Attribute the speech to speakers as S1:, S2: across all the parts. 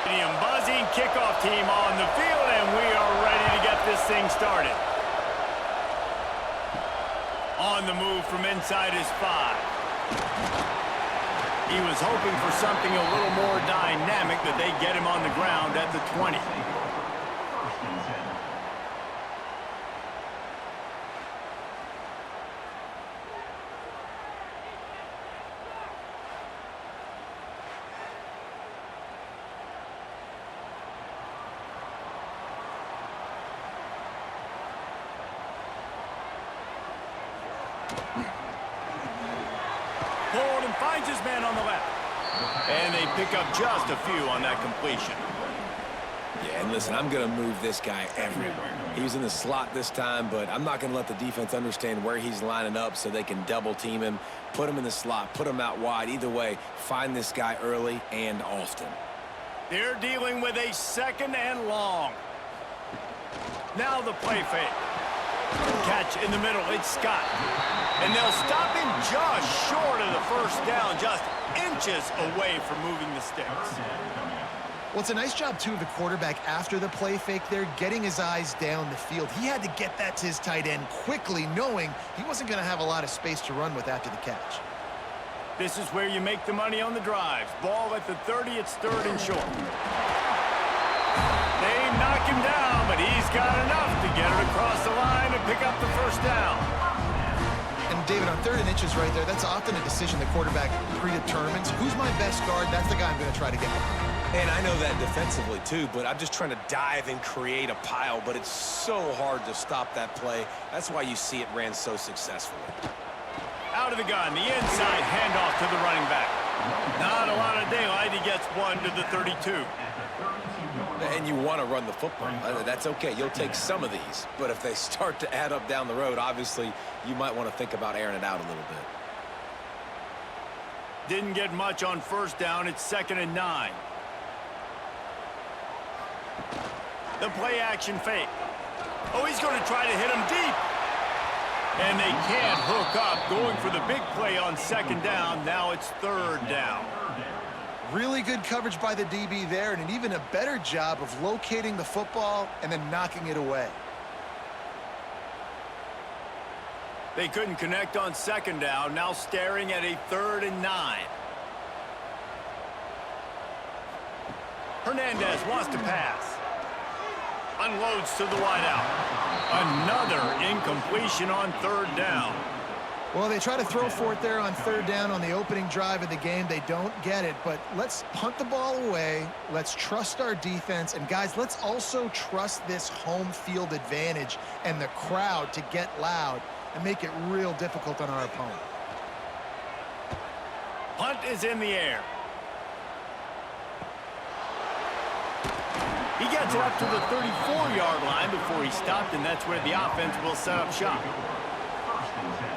S1: Buzzing kickoff team on the field, and we are ready to get this thing started. On the move from inside his 5. He was hoping for something a little more dynamic, that they get him on the ground at the 20. Forward and finds his man on the left. And they pick up just a few on that completion.
S2: Yeah, and listen, I'm going to move this guy everywhere. He was in the slot this time, but I'm not going to let the defense understand where he's lining up so they can double team him, put him in the slot, put him out wide. Either way, find this guy early and often.
S1: They're dealing with a 2nd and long. Now the play fake. Catch in the middle, it's Scott. And they'll stop him just short of the first down, just inches away from moving the sticks.
S3: Well, it's a nice job, too, of the quarterback after the play fake there, getting his eyes down the field. He had to get that to his tight end quickly, knowing he wasn't going to have a lot of space to run with after the catch.
S1: This is where you make the money on the drives. Ball at the 30, it's 3rd and short. They knock him down, but he's got enough to get it across the line and pick up the first down.
S3: And, David, on 3rd and inches right there, that's often a decision the quarterback predetermines. Who's my best guard? That's the guy I'm going to try to get behind.
S2: And I know that defensively, too, but I'm just trying to dive and create a pile, but it's so hard to stop that play. That's why you see it ran so successfully.
S1: Out of the gun, the inside handoff to the running back. Not a lot of daylight. He gets one to the 32.
S2: And you want to run the football. That's okay. You'll take some of these. But if they start to add up down the road, obviously, you might want to think about airing it out a little bit.
S1: Didn't get much on first down. It's 2nd and 9. The play action fake. Oh, he's going to try to hit him deep. And they can't hook up. Going for the big play on 2nd down. Now it's 3rd down.
S3: Really good coverage by the DB there, and an even a better job of locating the football and then knocking it away.
S1: They couldn't connect on 2nd down. Now staring at a 3rd and 9. Hernandez wants to pass. Unloads to the wideout. Another incompletion on 3rd down.
S3: Well, they try to throw for it there on 3rd down on the opening drive of the game. They don't get it, but let's punt the ball away. Let's trust our defense. And, guys, let's also trust this home field advantage and the crowd to get loud and make it real difficult on our opponent.
S1: Punt is in the air. He gets it up to the 34-yard line before he stopped, and that's where the offense will set up shop.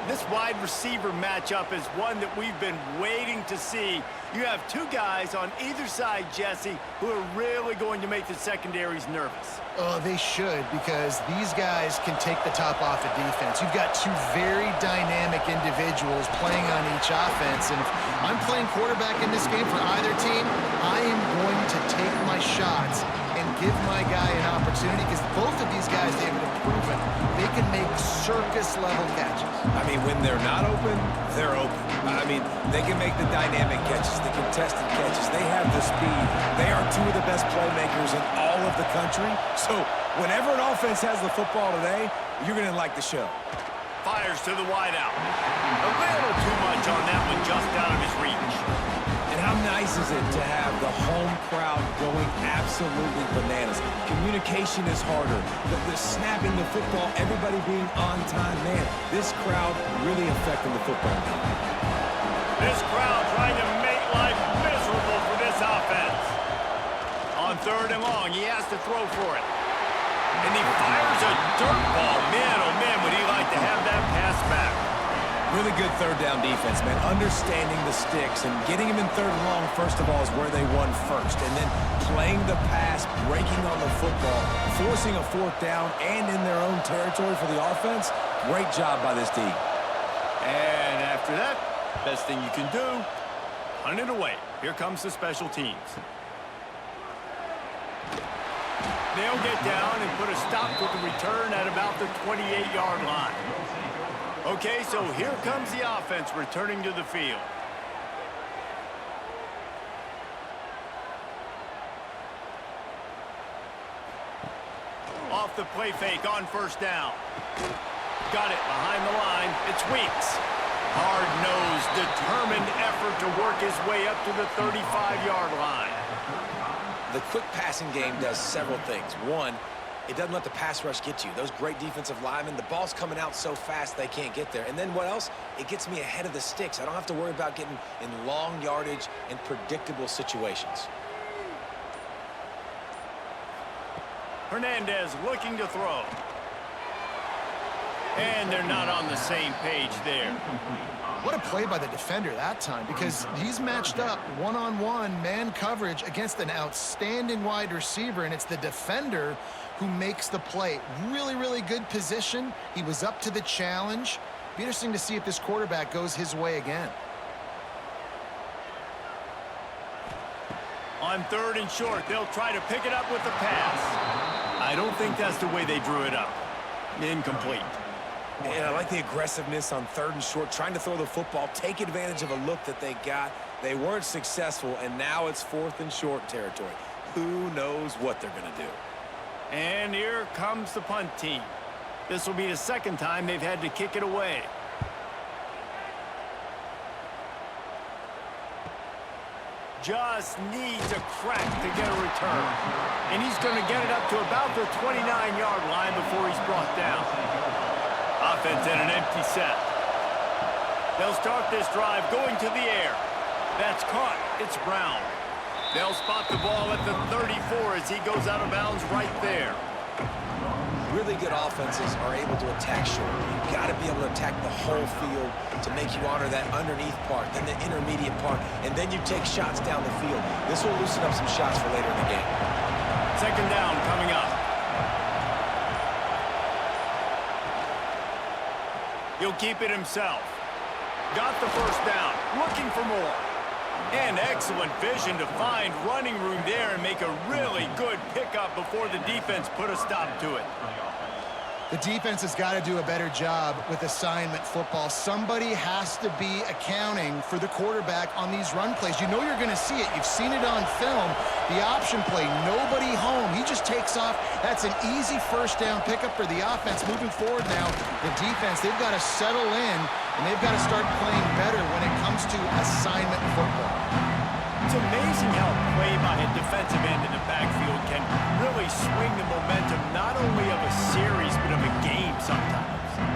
S1: This wide receiver matchup is one that we've been waiting to see. You have two guys on either side, Jesse, who are really going to make the secondaries nervous.
S3: Oh, they should, because these guys can take the top off of defense. You've got two very dynamic individuals playing on each offense, and if I'm playing quarterback in this game for either team, I am going to take my shots and give my guy an opportunity, because both of these guys, David, have proven they can make circus-level catches.
S2: I mean, when they're not open, they're open. I mean, they can make the dynamic catches, the contested catches. They have the speed. They are two of the best playmakers in all of the country. So whenever an offense has the football today, you're going to like the show.
S1: Fires to the wideout. A little too much on that one, just out of his reach.
S2: And how nice is it to have the home crowd going absolutely bananas? Communication is harder. The snapping the football, everybody being on time. Man, this crowd really affecting the football game.
S1: This crowd trying to make life miserable for this offense. On 3rd and long, he has to throw for it. And he fires a dirt ball. Man, oh man, would he like to have that pass back.
S2: Really good 3rd down defense, man. Understanding the sticks and getting him in 3rd and long, first of all, is where they won first. And then playing the pass, breaking on the football, forcing a 4th down, and in their own territory for the offense. Great job by this team.
S1: And after that, best thing you can do, punt it away. Here comes the special teams. They'll get down and put a stop to the return at about the 28-yard line. Okay, so here comes the offense returning to the field. Off the play fake on first down. Got it behind the line. It's Weeks. Hard-nosed, determined effort to work his way up to the 35-yard line.
S2: The quick passing game does several things. One, it doesn't let the pass rush get to you. Those great defensive linemen, the ball's coming out so fast they can't get there. And then what else? It gets me ahead of the sticks. I don't have to worry about getting in long yardage and predictable situations.
S1: Hernandez looking to throw. And they're not on the same page there.
S3: What a play by the defender that time, because he's matched up one-on-one man coverage against an outstanding wide receiver, and it's the defender who makes the play. Really, really good position. He was up to the challenge. Be interesting to see if this quarterback goes his way again.
S1: On 3rd and short, they'll try to pick it up with the pass. I don't think that's the way they drew it up. Incomplete.
S2: And I like the aggressiveness on 3rd and short, trying to throw the football, take advantage of a look that they got. They weren't successful, and now it's 4th and short territory. Who knows what they're going to do?
S1: And here comes the punt team. This will be the 2nd time they've had to kick it away. Just needs a crack to get a return. And he's going to get it up to about the 29-yard line before he's brought down. Offense in an empty set. They'll start this drive going to the air. That's caught. It's Brown. They'll spot the ball at the 34 as he goes out of bounds right there.
S2: Really good offenses are able to attack short. You've got to be able to attack the whole field to make you honor that underneath part, then the intermediate part, and then you take shots down the field. This will loosen up some shots for later in the game.
S1: 2nd down coming up. He'll keep it himself. Got the 1st down. Looking for more. And excellent vision to find running room there and make a really good pickup before the defense put a stop to it.
S3: The defense has got to do a better job with assignment football. Somebody has to be accounting for the quarterback on these run plays. You know you're going to see it. You've seen it on film. The option play, nobody home. He just takes off. That's an easy 1st down pickup for the offense. Moving forward now, the defense, they've got to settle in, and they've got to start playing better when it comes to assignment football.
S1: It's amazing how play by a defensive end in the backfield can really swing the momentum not only of a series but of a game sometimes.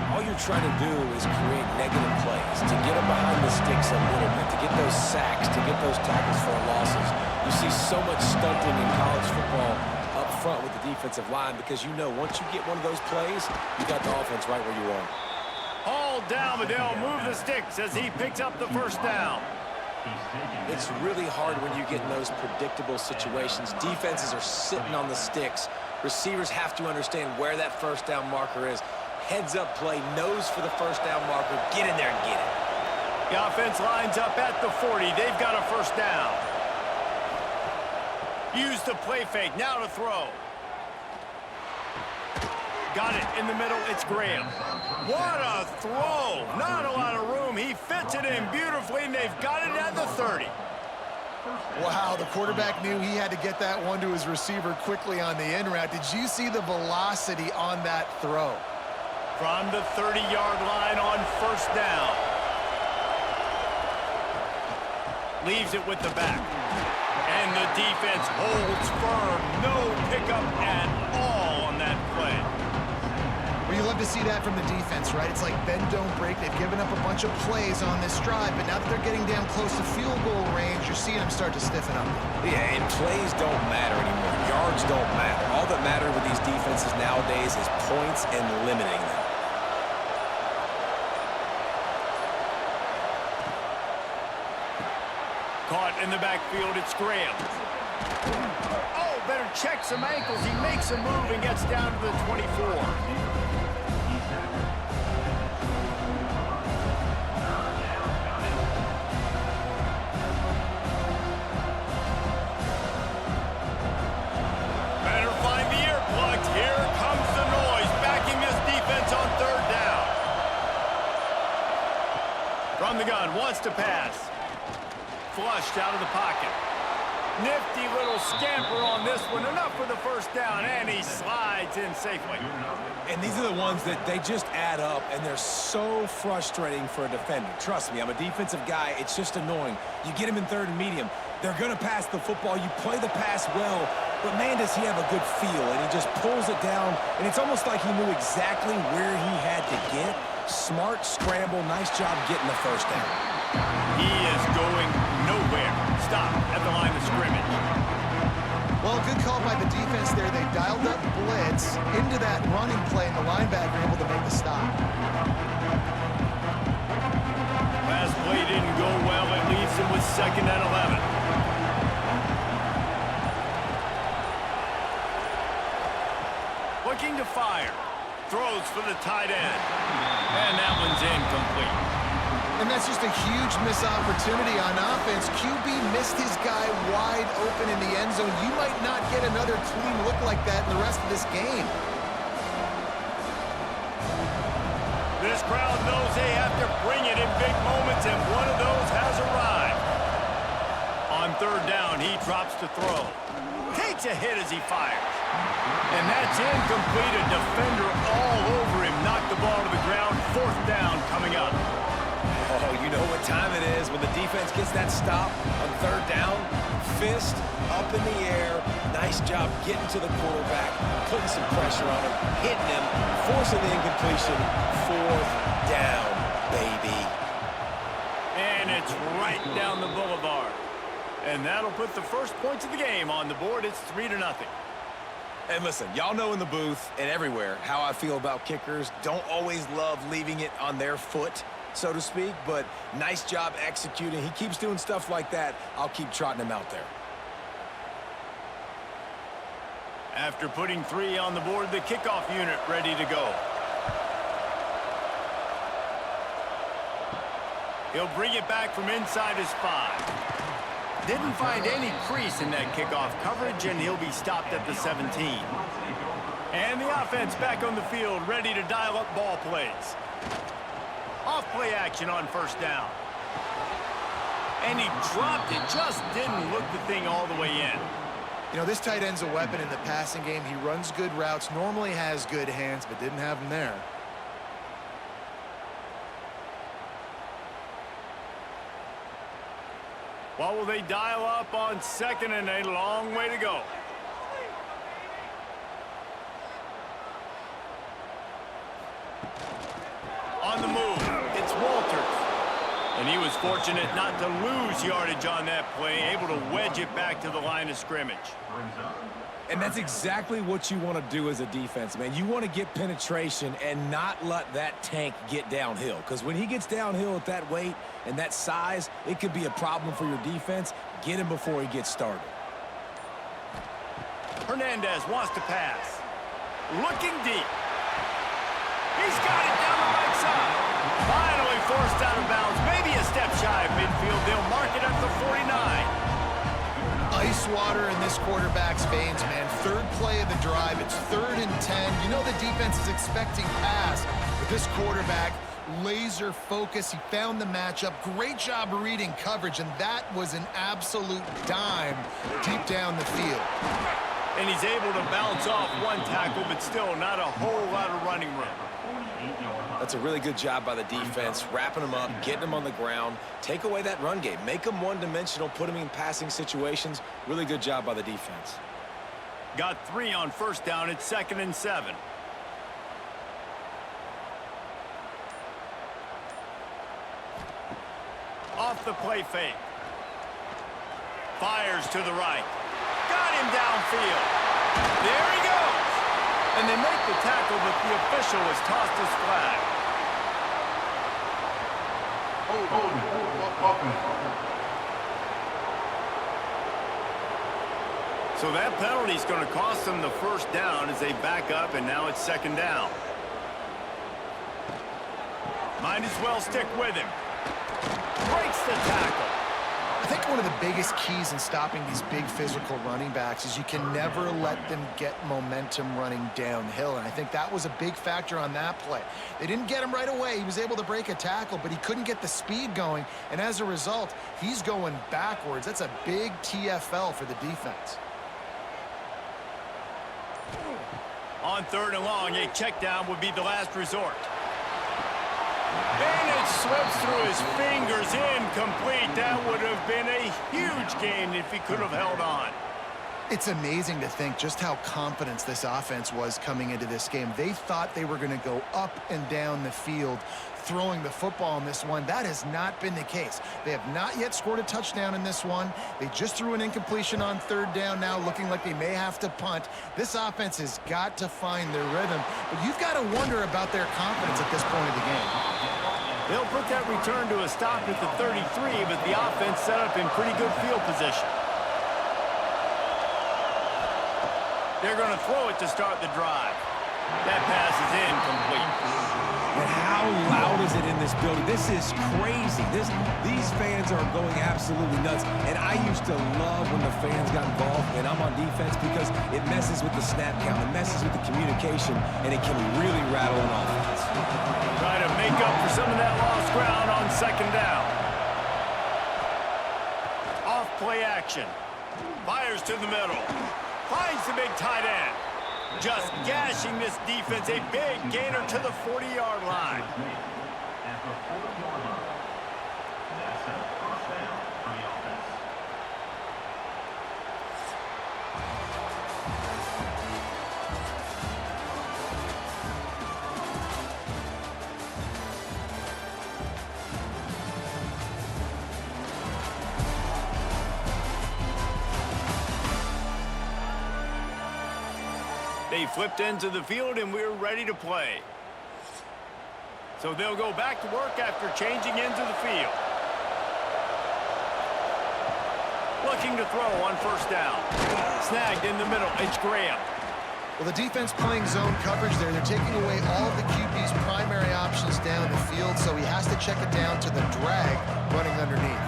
S2: All you're trying to do is create negative plays, to get them behind the sticks a little bit, to get those sacks, to get those tackles for losses. You see so much stunting in college football up front with the defensive line because you know once you get one of those plays, you got the offense right where you want.
S1: All down, but they'll move the sticks as he picks up the 1st down.
S2: It's really hard when you get in those predictable situations. Defenses are sitting on the sticks. Receivers have to understand where that 1st down marker is. Heads up play, nose for the 1st down marker. Get in there and get it.
S1: The offense lines up at the 40. They've got a 1st down. Use the play fake. Now to throw. Got it in the middle. It's Graham. What a throw. Not a lot of room. He fits it in beautifully, and they've got it at the 30.
S3: Wow, the quarterback knew he had to get that one to his receiver quickly on the in route. Did you see the velocity on that throw?
S1: From the 30-yard line on 1st down. Leaves it with the back. And the defense holds firm. No pickup at all on that play.
S3: Well, you love to see that from the defense, right? It's like bend, don't break. They've given up a bunch of plays on this drive, but now that they're getting down close to field goal range, you're seeing them start to stiffen up.
S2: Yeah, and plays don't matter anymore. Yards don't matter. All that matter with these defenses nowadays is points and limiting them.
S1: Caught in the backfield, it's Graham. Oh, better check some ankles. He makes a move and gets down to the 24. Better find to pass. Flushed out of the pocket. Nifty little scamper on this one. Enough for the first down, and he slides in safely.
S2: And these are the ones that they just add up, and they're so frustrating for a defender. Trust me, I'm a defensive guy. It's just annoying. You get him in third and medium. They're going to pass the football. You play the pass well, but, man, does he have a good feel, and he just pulls it down, and it's almost like he knew exactly where he had to get. Smart scramble. Nice job getting the first down.
S1: He is going nowhere. Stop at the line of scrimmage.
S3: Well, good call by the defense there. They dialed up blitz into that running play, and the linebacker able to make the stop.
S1: Last play didn't go well. It leaves him with 2nd and 11. Looking to fire. Throws for the tight end. And that one's incomplete.
S3: And that's just a huge missed opportunity on offense. QB missed his guy wide open in the end zone. You might not get another clean look like that in the rest of this game.
S1: This crowd knows they have to bring it in big moments, and one of those has arrived. On 3rd down, he drops to throw. Takes a hit as he fires. And that's incomplete. A defender all over him. Knocked the ball to the ground. 4th down coming up.
S2: Oh, you know what time it is when the defense gets that stop on 3rd down. Fist up in the air. Nice job getting to the quarterback, putting some pressure on him, hitting him, forcing the incompletion. 4th down, baby.
S1: And it's right down the boulevard. And that'll put the first points of the game on the board. It's 3-0.
S2: And listen, y'all know in the booth and everywhere how I feel about kickers. Don't always love leaving it on their foot, so to speak, but nice job executing. He keeps doing stuff like that. I'll keep trotting him out there.
S1: After putting 3 on the board, the kickoff unit ready to go. He'll bring it back from inside his 5. Didn't find any crease in that kickoff coverage, and he'll be stopped at the 17. And the offense back on the field, ready to dial up ball plays. Off play action on 1st down. And he dropped it, just didn't look the thing all the way in.
S3: You know, this tight end's a weapon in the passing game. He runs good routes, normally has good hands, but didn't have them there.
S1: What will they dial up on 2nd and a long way to go? On the move, it's Walters. And he was fortunate not to lose yardage on that play, able to wedge it back to the line of scrimmage.
S2: And that's exactly what you want to do as a defense, man. You want to get penetration and not let that tank get downhill. Because when he gets downhill at that weight and that size, it could be a problem for your defense. Get him before he gets started.
S1: Hernandez wants to pass. Looking deep. He's got it down the right side. Finally forced out of bounds. Maybe a step shy of midfield. They'll mark it at the 49.
S3: Ice water in this quarterback's veins, man. 3rd play of the drive. It's 3rd and 10. You know the defense is expecting pass, but this quarterback, laser focus. He found the matchup. Great job reading coverage, and that was an absolute dime deep down the field.
S1: And he's able to bounce off one tackle, but still not a whole lot of running room.
S2: That's a really good job by the defense, wrapping them up, getting them on the ground. Take away that run game. Make them one-dimensional, put them in passing situations. Really good job by the defense.
S1: Got 3 on 1st down. It's 2nd and 7. Off the play fake. Fires to the right. Got him downfield. There he goes. And they make the tackle, but the official has tossed his flag. So that penalty is going to cost them the 1st down as they back up, and now it's 2nd down. Might as well stick with him. Breaks the tackle.
S3: I think one of the biggest keys in stopping these big physical running backs is you can never let them get momentum running downhill, and I think that was a big factor on that play. They didn't get him right away. He was able to break a tackle, but he couldn't get the speed going, and as a result, he's going backwards. That's a big TFL for the defense.
S1: On 3rd and long, a check down would be the last resort. And it slips through his fingers, incomplete. That would have been a huge gain if he could have held on.
S3: It's amazing to think just how confident this offense was coming into this game. They thought they were going to go up and down the field throwing the football in this one. That has not been the case. They have not yet scored a touchdown in this one. They just threw an incompletion on 3rd down now, looking like they may have to punt. This offense has got to find their rhythm, but you've got to wonder about their confidence at this point of the game.
S1: They'll put that return to a stop at the 33, but the offense set up in pretty good field position. They're going to throw it to start the drive. That pass is incomplete.
S2: And how loud is it in this building? This is crazy. These fans are going absolutely nuts. And I used to love when the fans got involved, and I'm on defense, because it messes with the snap count, it messes with the communication, and it can really rattle an offense.
S1: Try to make up for some of that lost ground on 2nd down. Off play action. Fires to the middle. Finds the big tight end. Just gashing this defense. A big gainer to the 40-yard line. They flipped into the field, and we're ready to play. So they'll go back to work after changing into the field. Looking to throw on 1st down. Snagged in the middle. It's Graham.
S3: Well, the defense playing zone coverage there. They're taking away all of the QB's primary options down the field, so he has to check it down to the drag running underneath.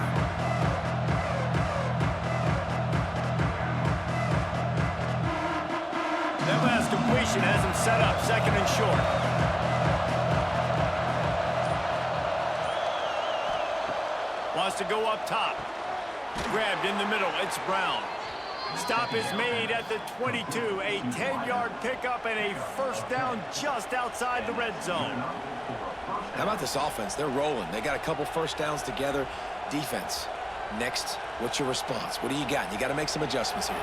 S1: That last completion has him set up 2nd and short. Wants to go up top. Grabbed in the middle. It's Brown. Stop is made at the 22. A 10-yard pickup and a 1st down just outside the red zone.
S2: How about this offense? They're rolling. They got a couple 1st downs together. Defense. Next, what's your response? What do you got? You got to make some adjustments here.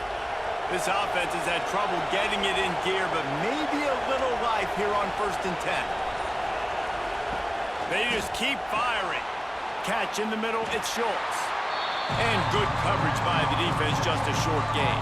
S1: This offense has had trouble getting it in gear, but maybe a little life here on 1st and 10. They just keep firing. Catch in the middle, it's Schultz. And good coverage by the defense, just a short gain.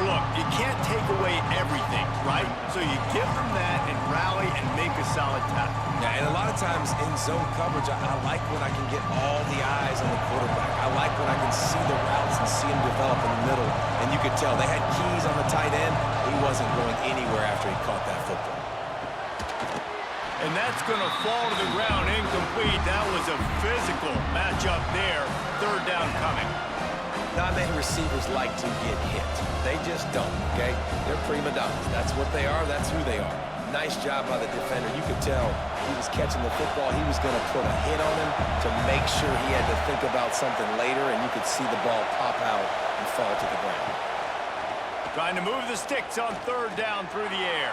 S1: Look, you can't take away everything, right? So you give them that and rally and make a solid tackle.
S2: Yeah, and a lot of times in zone coverage, I like when I can get all the eyes on the quarterback. I like when I can see the routes and see them develop in the middle. And you could tell they had keys on the tight end. He wasn't going anywhere after he caught that football.
S1: And that's going to fall to the ground incomplete. That was a physical matchup there. 3rd down coming.
S2: Not many receivers like to get hit. They just don't, okay? They're prima donnas. That's what they are. That's who they are. Nice job by the defender. You could tell he was catching the football. He was going to put a hit on him to make sure he had to think about something later, and you could see the ball pop out and fall to the ground.
S1: Trying to move the sticks on 3rd down through the air.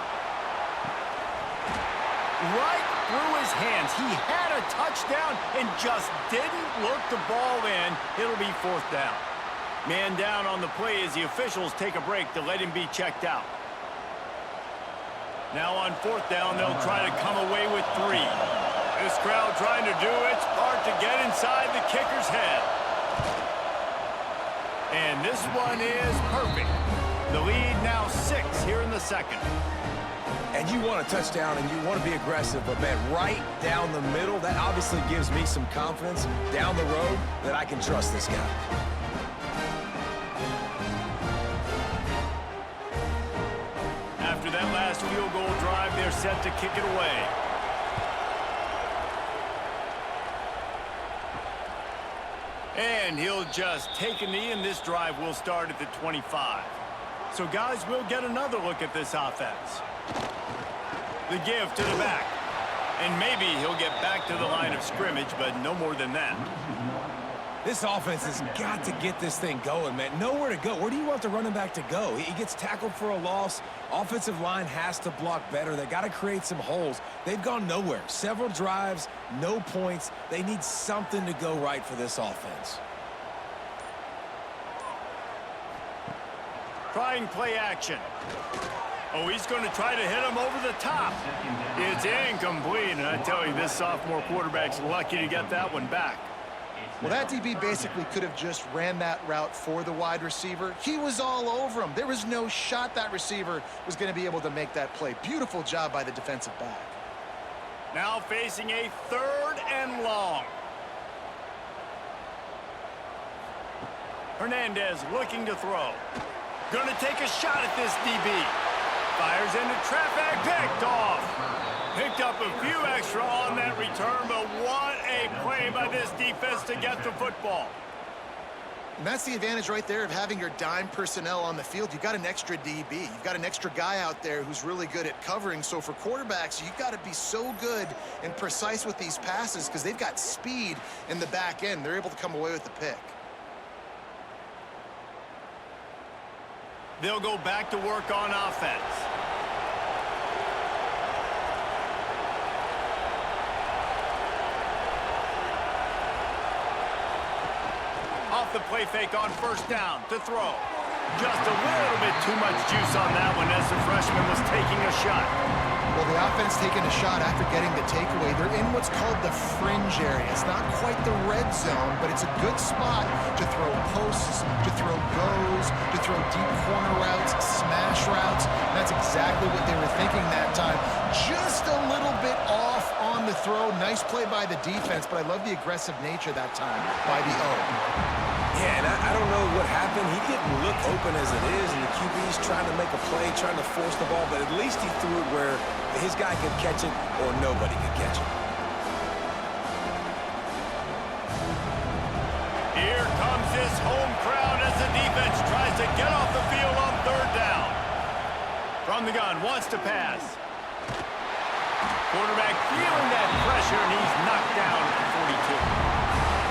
S1: Right through his hands. He had a touchdown and just didn't look the ball in. It'll be 4th down. Man down on the play as the officials take a break to let him be checked out. Now on 4th down, they'll try to come away with 3. This crowd trying to do its part to get inside the kicker's head. And this one is perfect. The lead now 6 here in the 2nd.
S2: And you want a touchdown and you want to be aggressive, but man, right down the middle, that obviously gives me some confidence down the road that I can trust this guy.
S1: After that last field goal drive, they're set to kick it away. And he'll just take a knee, and this drive will start at the 25. So, guys, we'll get another look at this offense. The give to the back. And maybe he'll get back to the line of scrimmage, but no more than that.
S2: This offense has got to get this thing going, man. Nowhere to go. Where do you want the running back to go? He gets tackled for a loss. Offensive line has to block better. They got to create some holes. They've gone nowhere. Several drives, no points. They need something to go right for this offense.
S1: Trying play action. Oh, he's going to try to hit him over the top. It's incomplete, and I tell you, this sophomore quarterback's lucky to get that one back.
S3: Well, that DB basically could have just ran that route for the wide receiver. He was all over him. There was no shot that receiver was going to be able to make that play. Beautiful job by the defensive back.
S1: Now facing a 3rd and long. Hernandez looking to throw. Going to take a shot at this DB. Fires into traffic, picked off. Picked up a few extra on that return, but what a play by this defense to get the football.
S3: And that's the advantage right there of having your dime personnel on the field. You've got an extra DB. You've got an extra guy out there who's really good at covering. So for quarterbacks, you've got to be so good and precise with these passes because they've got speed in the back end. They're able to come away with the pick.
S1: They'll go back to work on offense. Off the play fake on 1st down to throw. Just a little bit too much juice on that one as the freshman was taking a shot.
S3: Well, the offense taking a shot after getting the takeaway. They're in what's called the fringe area. It's not quite the red zone, but it's a good spot to throw posts, to throw goes, to throw deep corner routes, smash routes. And that's exactly what they were thinking that time. Just a little bit off on the throw. Nice play by the defense, but I love the aggressive nature that time by the O.
S2: Yeah, and I don't know what happened. He didn't look open as it is, and the QB's trying to make a play, trying to force the ball, but at least he threw it where his guy could catch it or nobody could catch it.
S1: Here comes this home crowd as the defense tries to get off the field on 3rd down. From the gun, wants to pass. Quarterback feeling that pressure, and he's knocked down at 42.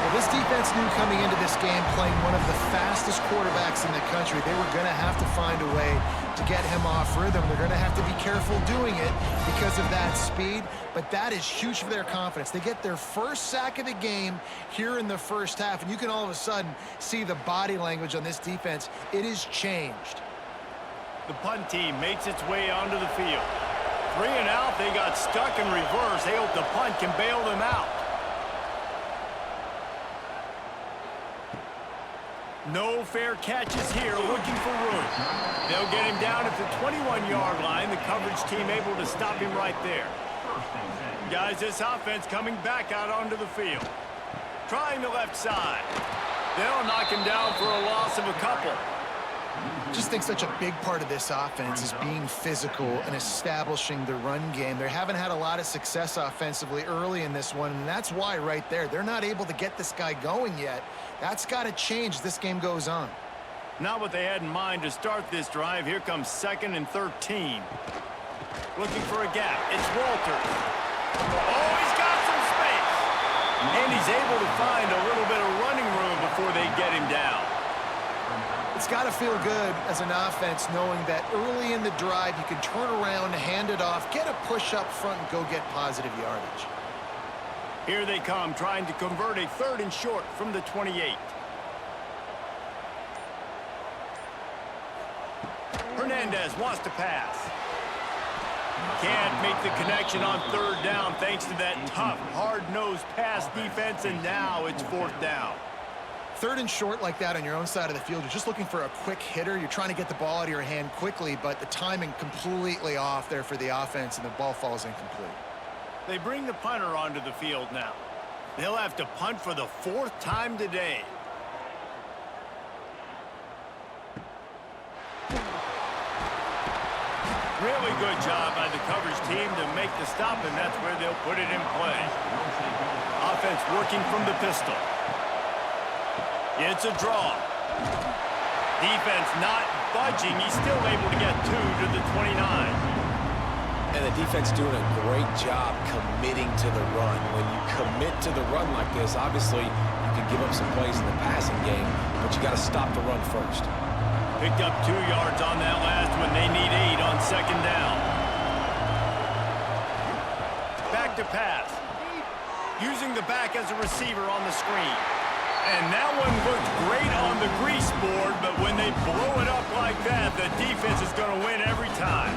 S3: Well, this defense knew coming into this game, playing one of the fastest quarterbacks in the country, they were going to have to find a way to get him off rhythm. They're going to have to be careful doing it because of that speed, but that is huge for their confidence. They get their first sack of the game here in the 1st half, and you can all of a sudden see the body language on this defense. It is changed.
S1: The punt team makes its way onto the field. 3 and out, they got stuck in reverse. They hope the punt can bail them out. No fair catches here, looking for room. They'll get him down at the 21-yard line. The coverage team able to stop him right there. Guys, this offense coming back out onto the field. Trying the left side. They'll knock him down for a loss of a couple.
S3: I just think such a big part of this offense is being physical and establishing the run game. They haven't had a lot of success offensively early in this one, and that's why right there. They're not able to get this guy going yet. That's got to change as this game goes on.
S1: Not what they had in mind to start this drive. Here comes 2nd and 13. Looking for a gap. It's Walters. Oh, he's got some space. And he's able to find a little bit of running room before they get him down.
S3: It's got to feel good as an offense knowing that early in the drive you can turn around, hand it off, get a push up front, and go get positive yardage.
S1: Here they come, trying to convert a 3rd and short from the 28. Hernandez wants to pass. Can't make the connection on 3rd down thanks to that tough, hard-nosed pass defense, and now it's 4th down.
S3: 3rd and short like that on your own side of the field, you're just looking for a quick hitter. You're trying to get the ball out of your hand quickly, but the timing completely off there for the offense, and the ball falls incomplete.
S1: They bring the punter onto the field now. They'll have to punt for the 4th time today. Really good job by the coverage team to make the stop, and that's where they'll put it in play. Offense working from the pistol. It's a draw. Defense not budging. He's still able to get 2 to the 29.
S2: And the defense doing a great job committing to the run. When you commit to the run like this, obviously you can give up some plays in the passing game, but you got to stop the run first.
S1: Picked up 2 yards on that last one. They need 8 on second down. Back to pass. Using the back as a receiver on the screen. And that one looked great on the grease board, but when they blow it up like that, the defense is going to win every time.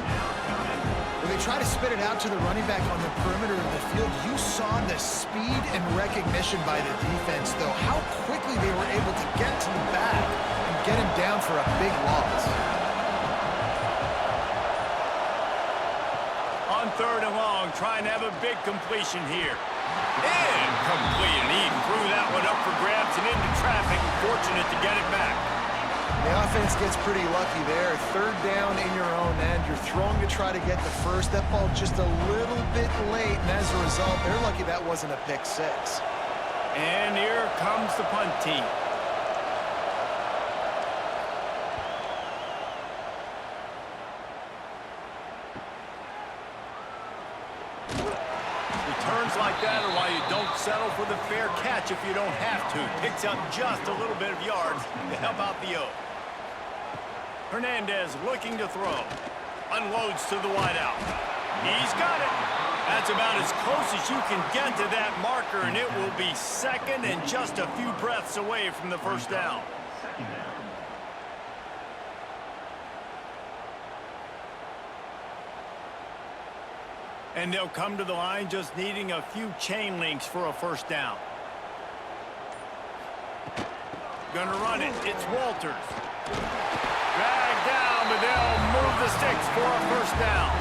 S3: When they try to spit it out to the running back on the perimeter of the field, you saw the speed and recognition by the defense, though, how quickly they were able to get to the back and get him down for a big loss.
S1: On 3rd and long, trying to have a big completion here. Incomplete, and he threw that one up for grabs and into traffic. Fortunate to get it back.
S3: The offense gets pretty lucky there. 3rd down in your own end. You're throwing to try to get the first. That ball just a little bit late, and as a result, they're lucky that wasn't a pick 6.
S1: And here comes the punt team. Returns like that are why you don't settle for the fair catch if you don't have to. Picks up just a little bit of yards to help out the Oak. Hernandez looking to throw. Unloads to the wideout. He's got it. That's about as close as you can get to that marker, and it will be 2nd and just a few breaths away from the first down. And they'll come to the line just needing a few chain links for a first down. Gonna run it. It's Walters. Dragged down, but they'll move the sticks for a first down.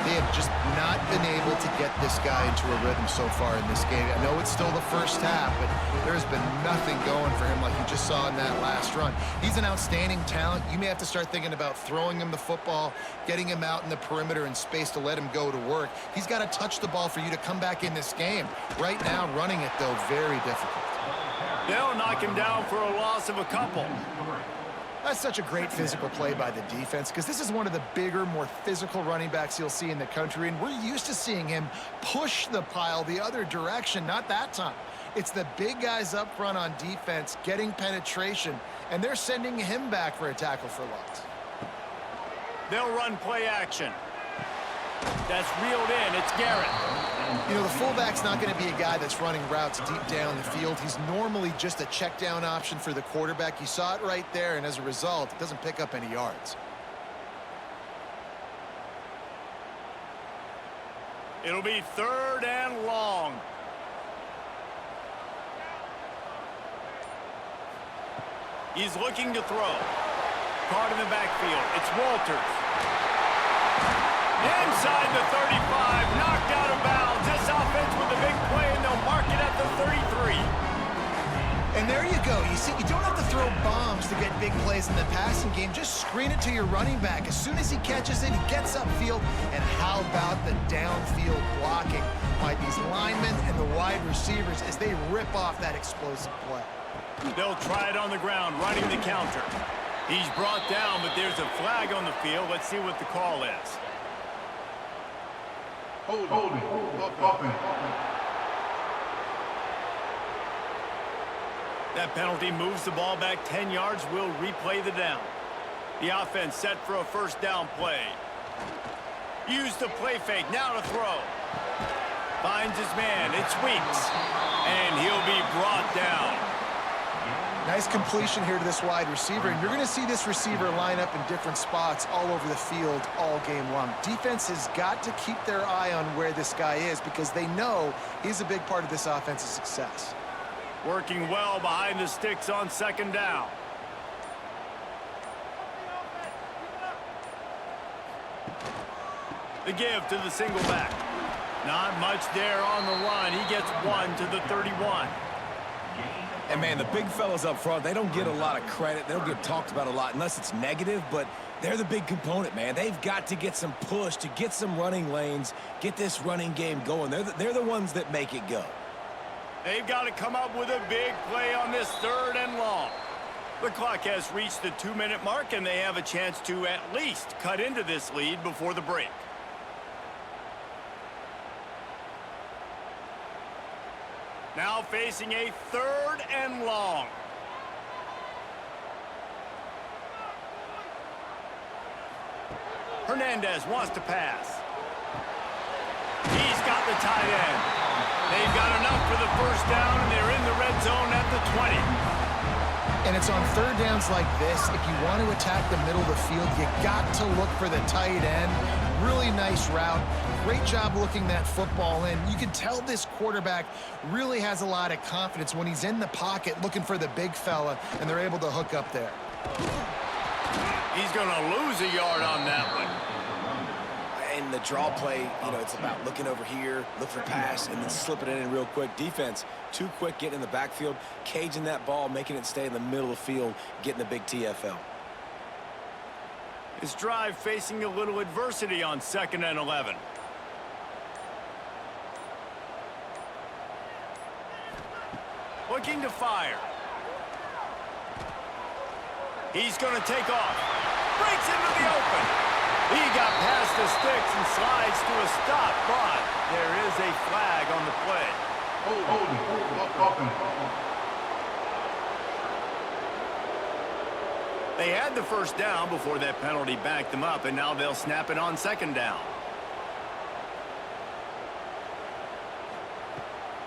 S3: They have just not been able to get this guy into a rhythm so far in this game. I know it's still the first half, but there's been nothing going for him like you just saw in that last run. He's an outstanding talent. You may have to start thinking about throwing him the football, getting him out in the perimeter and space to let him go to work. He's got to touch the ball for you to come back in this game. Right now, running it, though, very difficult.
S1: They'll knock him down for a loss of a couple.
S3: That's such a great physical play by the defense because this is one of the bigger, more physical running backs you'll see in the country, and we're used to seeing him push the pile the other direction. Not that time. It's the big guys up front on defense getting penetration, and they're sending him back for a tackle for loss.
S1: They'll run play action. That's reeled in. It's Garrett.
S3: You know, the fullback's not going to be a guy that's running routes deep down the field. He's normally just a check down option for the quarterback. You saw it right there, and as a result, it doesn't pick up any yards.
S1: It'll be 3rd and long. He's looking to throw. Caught in the backfield. It's Walters. Inside the 35, knocked out of bounds. This offense with a big play, and they'll mark it at the 33.
S3: And there you go. You see, you don't have to throw bombs to get big plays in the passing game. Just screen it to your running back. As soon as he catches it, he gets upfield. And how about the downfield blocking by these linemen and the wide receivers as they rip off that explosive play?
S1: They'll try it on the ground, running the counter. He's brought down, but there's a flag on the field. Let's see what the call is.
S4: Holding.
S1: That penalty moves the ball back 10 yards. We'll replay the down. The offense set for a first down play. Use the play fake. Now to throw. Finds his man. It's Weeks. And he'll be brought down.
S3: Nice completion here to this wide receiver, and you're going to see this receiver line up in different spots all over the field all game long. Defense has got to keep their eye on where this guy is because they know he's a big part of this offense's success.
S1: Working well behind the sticks on second down. The give to the single back. Not much there on the run. He gets 1 to the 31.
S2: And, man, the big fellas up front, they don't get a lot of credit. They don't get talked about a lot unless it's negative, but they're the big component, man. They've got to get some push, to get some running lanes, get this running game going. They're the ones that make it go.
S1: They've got to come up with a big play on this 3rd and long. The clock has reached the 2-minute mark, and they have a chance to at least cut into this lead before the break. Now facing a 3rd and long. Hernandez wants to pass. He's got the tight end. They've got enough for the 1st down, and they're in the red zone at the 20.
S3: And it's on 3rd downs like this, if you want to attack the middle of the field, you got to look for the tight end. Really nice route. Great job looking that football in. You can tell this quarterback really has a lot of confidence when he's in the pocket looking for the big fella, and they're able to hook up there.
S1: He's going to lose a yard on that one.
S2: And the draw play, you know, it's about looking over here, look for pass, and then slipping it in real quick. Defense, too quick getting in the backfield, caging that ball, making it stay in the middle of the field, getting the big TFL.
S1: This drive facing a little adversity on 2nd and 11. Looking to fire. He's going to take off. Breaks into the open. He got past the sticks and slides to a stop, but there is a flag on the play. They had the 1st down before that penalty backed them up, and now they'll snap it on 2nd down.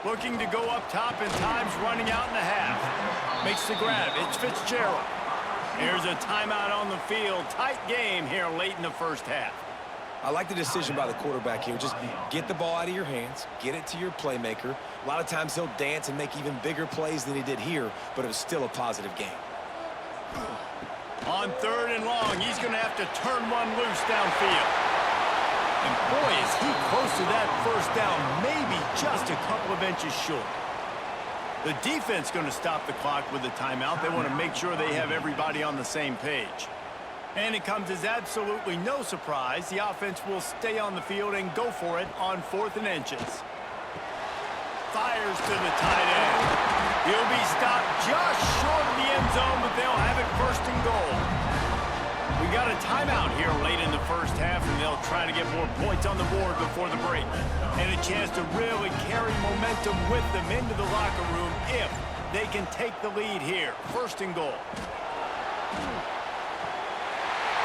S1: Looking to go up top, and time's running out in the half. Makes the grab. It's Fitzgerald. Here's a timeout on the field. Tight game here late in the 1st half.
S2: I like the decision by the quarterback here. Just get the ball out of your hands, get it to your playmaker. A lot of times he'll dance and make even bigger plays than he did here, but it was still a positive game.
S1: On 3rd and long, he's going to have to turn one loose downfield. And boy, is he close to that 1st down, maybe just a couple of inches short. The defense going to stop the clock with a timeout. They want to make sure they have everybody on the same page. And it comes as absolutely no surprise. The offense will stay on the field and go for it on 4th and inches. Fires to the tight end. He'll be stopped just short of the end zone, but they'll have it 1st and goal. We got a timeout here late in the 1st half, and they'll try to get more points on the board before the break. And a chance to really carry momentum with them into the locker room if they can take the lead here. 1st and goal.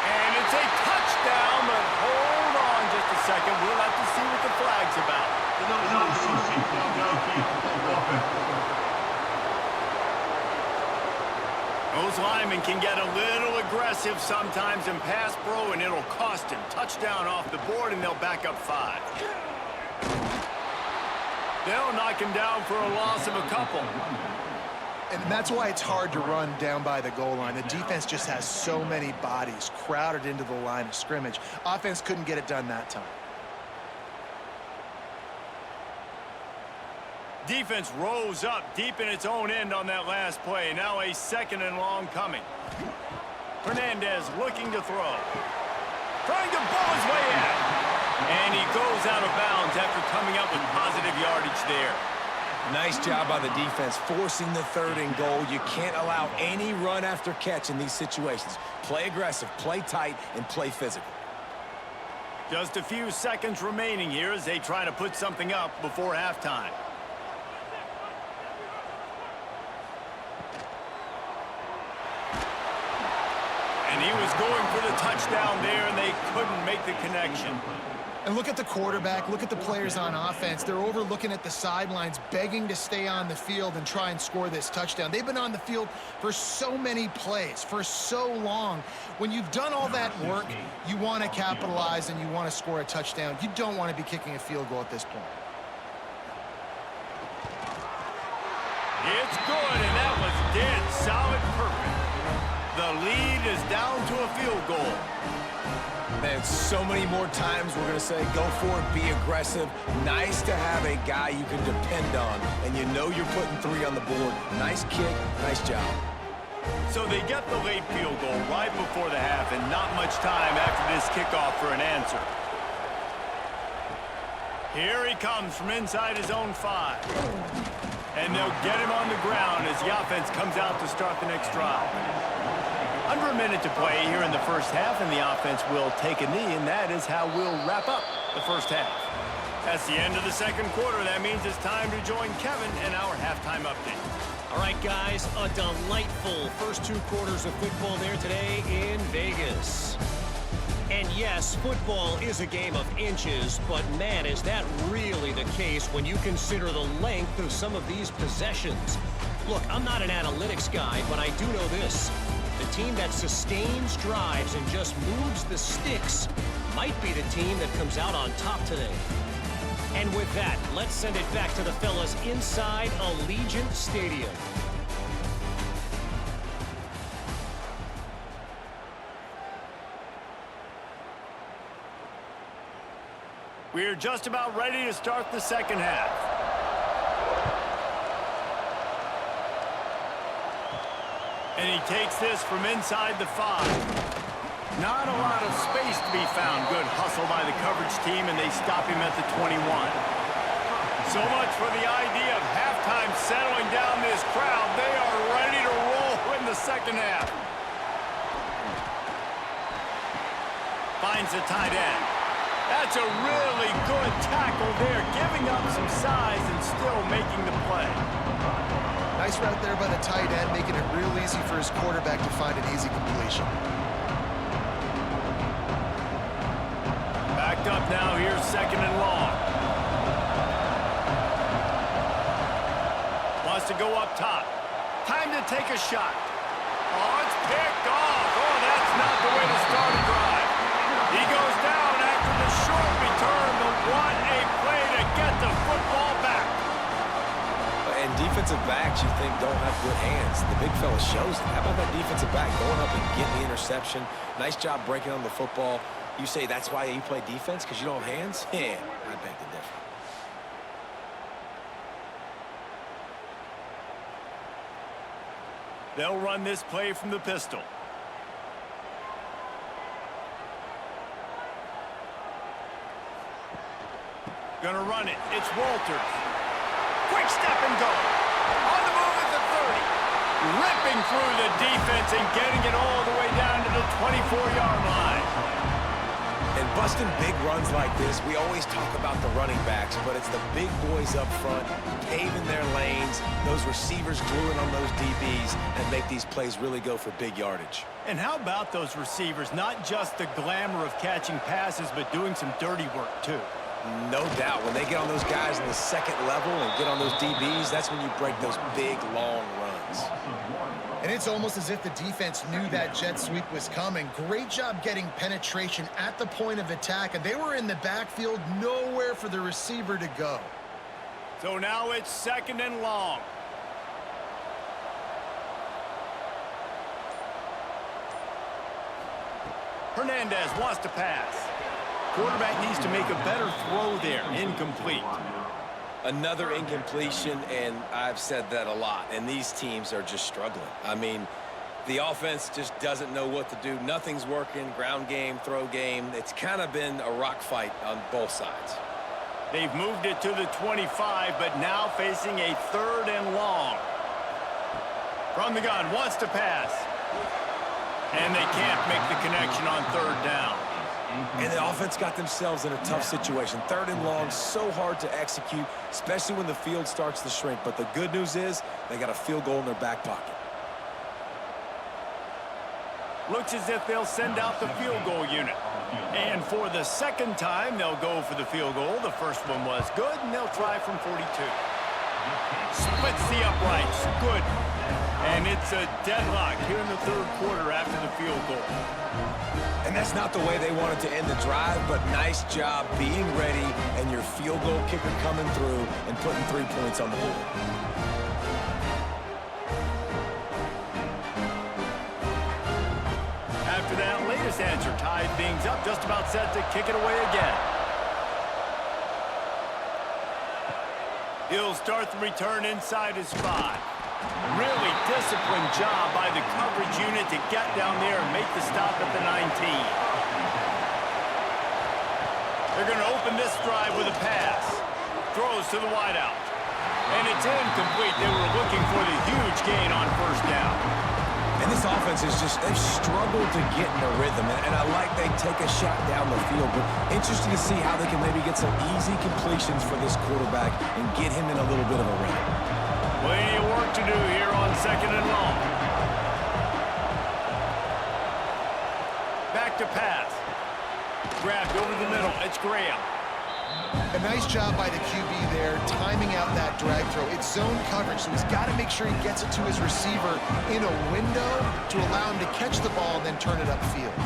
S1: And it's a touchdown, but hold on just a second. We'll have to see what the flag's about. Those linemen can get a little aggressive sometimes in pass pro, and it'll cost him. Touchdown off the board, and they'll back up 5. They'll knock him down for a loss of a couple.
S3: And that's why it's hard to run down by the goal line. The defense just has so many bodies crowded into the line of scrimmage. Offense couldn't get it done that time.
S1: Defense rose up deep in its own end on that last play. Now a 2nd and long coming. Hernandez looking to throw. Trying to bowl his way in. And he goes out of bounds after coming up with positive yardage there.
S2: Nice job by the defense forcing the 3rd and goal. You can't allow any run after catch in these situations. Play aggressive, play tight, and play physical.
S1: Just a few seconds remaining here as they try to put something up before halftime. And he was going for the touchdown there, and they couldn't make the connection.
S3: And look at the quarterback, look at the players on offense. They're over looking at the sidelines, begging to stay on the field and try and score this touchdown. They've been on the field for so many plays, for so long. When you've done all that work, you want to capitalize and you want to score a touchdown. You don't want to be kicking a field goal at this point.
S1: It's good, and that was dead solid perfect. The lead is down to a field goal.
S2: Man, so many more times we're going to say go for it, be aggressive. Nice to have a guy you can depend on, and you know you're putting 3 on the board. Nice kick, nice job.
S1: So they get the late field goal right before the half, and not much time after this kickoff for an answer. Here he comes from inside his own 5. And they'll get him on the ground as the offense comes out to start the next drive. Under a minute to play here in the first half, and the offense will take a knee, and that is how we'll wrap up the first half. That's the end of the second quarter. That means it's time to join Kevin in our halftime update.
S4: All right, guys, a delightful first 2 quarters of football there today in Vegas. And yes, football is a game of inches, but man, is that really the case when you consider the length of some of these possessions. Look, I'm not an analytics guy, but I do know this. The team that sustains drives and just moves the sticks might be the team that comes out on top today. And with that, let's send it back to the fellas inside Allegiant Stadium.
S1: We're just about ready to start the second half. And he takes this from inside the 5. Not a lot of space to be found. Good hustle by the coverage team, and they stop him at the 21. So much for the idea of halftime settling down this crowd. They are ready to roll in the second half. Finds the tight end. That's a really good tackle there, giving up some size and still making the play.
S3: Nice route there by the tight end, making it real easy for his quarterback to find an easy completion.
S1: Backed up now, here's second and long. Wants to go up top. Time to take a shot. Oh, it's picked off. Oh, that's not the way to start a drive. He goes down after the short return, but what a play to get the football back.
S2: And defensive backs you think don't have good hands. The big fella shows it. How about that defensive back going up and getting the interception? Nice job breaking on the football. You say that's why you play defense, because you don't have hands? Yeah, I beg to differ.
S1: They'll run this play from the pistol. Gonna run it. It's Walters. Quick step and go. On the move at the 30. Ripping through the defense and getting it all the way down to the 24-yard line.
S2: And busting big runs like this, we always talk about the running backs, but it's the big boys up front, paving their lanes, those receivers gluing on those DBs, and make these plays really go for big yardage.
S1: And how about those receivers? Not just the glamour of catching passes, but doing some dirty work, too.
S2: No doubt. When they get on those guys in the second level and get on those DBs, that's when you break those big, long runs.
S3: And it's almost as if the defense knew that jet sweep was coming. Great job getting penetration at the point of attack, and they were in the backfield, nowhere for the receiver to go.
S1: So now it's second and long. Hernandez wants to pass. Quarterback needs to make a better throw there. Incomplete.
S2: Another incompletion, and I've said that a lot, and these teams are just struggling. I mean, the offense just doesn't know what to do. Nothing's working, ground game, throw game. It's kind of been a rock fight on both sides.
S1: They've moved it to the 25, but now facing a third and long. From the gun, wants to pass. And they can't make the connection on third down.
S2: And the offense got themselves in a tough situation. Third and long, so hard to execute, especially when the field starts to shrink. But the good news is they got a field goal in their back pocket.
S1: Looks as if they'll send out the field goal unit. And for the second time, they'll go for the field goal. The first one was good, and they'll try from 42. Splits the uprights. Good. And it's a deadlock here in the third quarter after the field goal.
S2: And that's not the way they wanted to end the drive, but nice job being ready and your field goal kicker coming through and putting 3 points on the board.
S1: After that latest answer, tied things up, just about set to kick it away again. He'll start the return inside his 5. Really disciplined job by the coverage unit to get down there and make the stop at the 19. They're going to open this drive with a pass. Throws to the wideout. And it's incomplete. They were looking for the huge gain on first down.
S2: And this offense is just, they've struggled to get in a rhythm. And I like they take a shot down the field, but interesting to see how they can maybe get some easy completions for this quarterback and get him in a little bit of a rhythm.
S1: Plenty of work to do here on 2nd and long. Back to pass. Grabbed over the middle. It's Graham.
S3: A nice job by the QB there, timing out that drag throw. It's zone coverage, so he's got to make sure he gets it to his receiver in a window to allow him to catch the ball and then turn it upfield.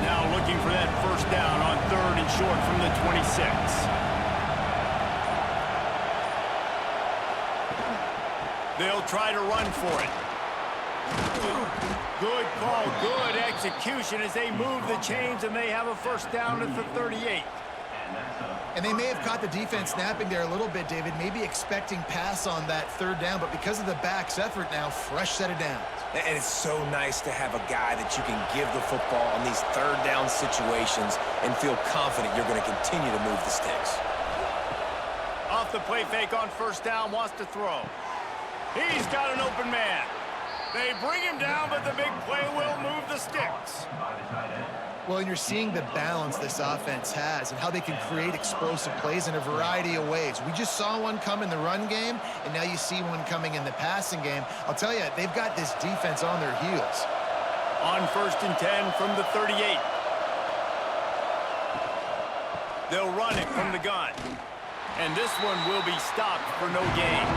S1: Now looking for that first down on 3rd and short from the 26. They'll try to run for it. Good call, good execution as they move the chains, and they have a first down at the 38.
S3: And they may have caught the defense snapping there a little bit, David, maybe expecting pass on that 3rd down, but because of the back's effort now, fresh set of downs.
S2: And it's so nice to have a guy that you can give the football on these 3rd down situations and feel confident you're going to continue to move the sticks.
S1: Off the play fake on first down, wants to throw. He's got an open man. They bring him down, but the big play will move the sticks.
S3: Well, and you're seeing the balance this offense has and how they can create explosive plays in a variety of ways. We just saw one come in the run game, and now you see one coming in the passing game. I'll tell you, they've got this defense on their heels.
S1: On 1st and 10 from the 38. They'll run it from the gun. And this one will be stopped for no gain.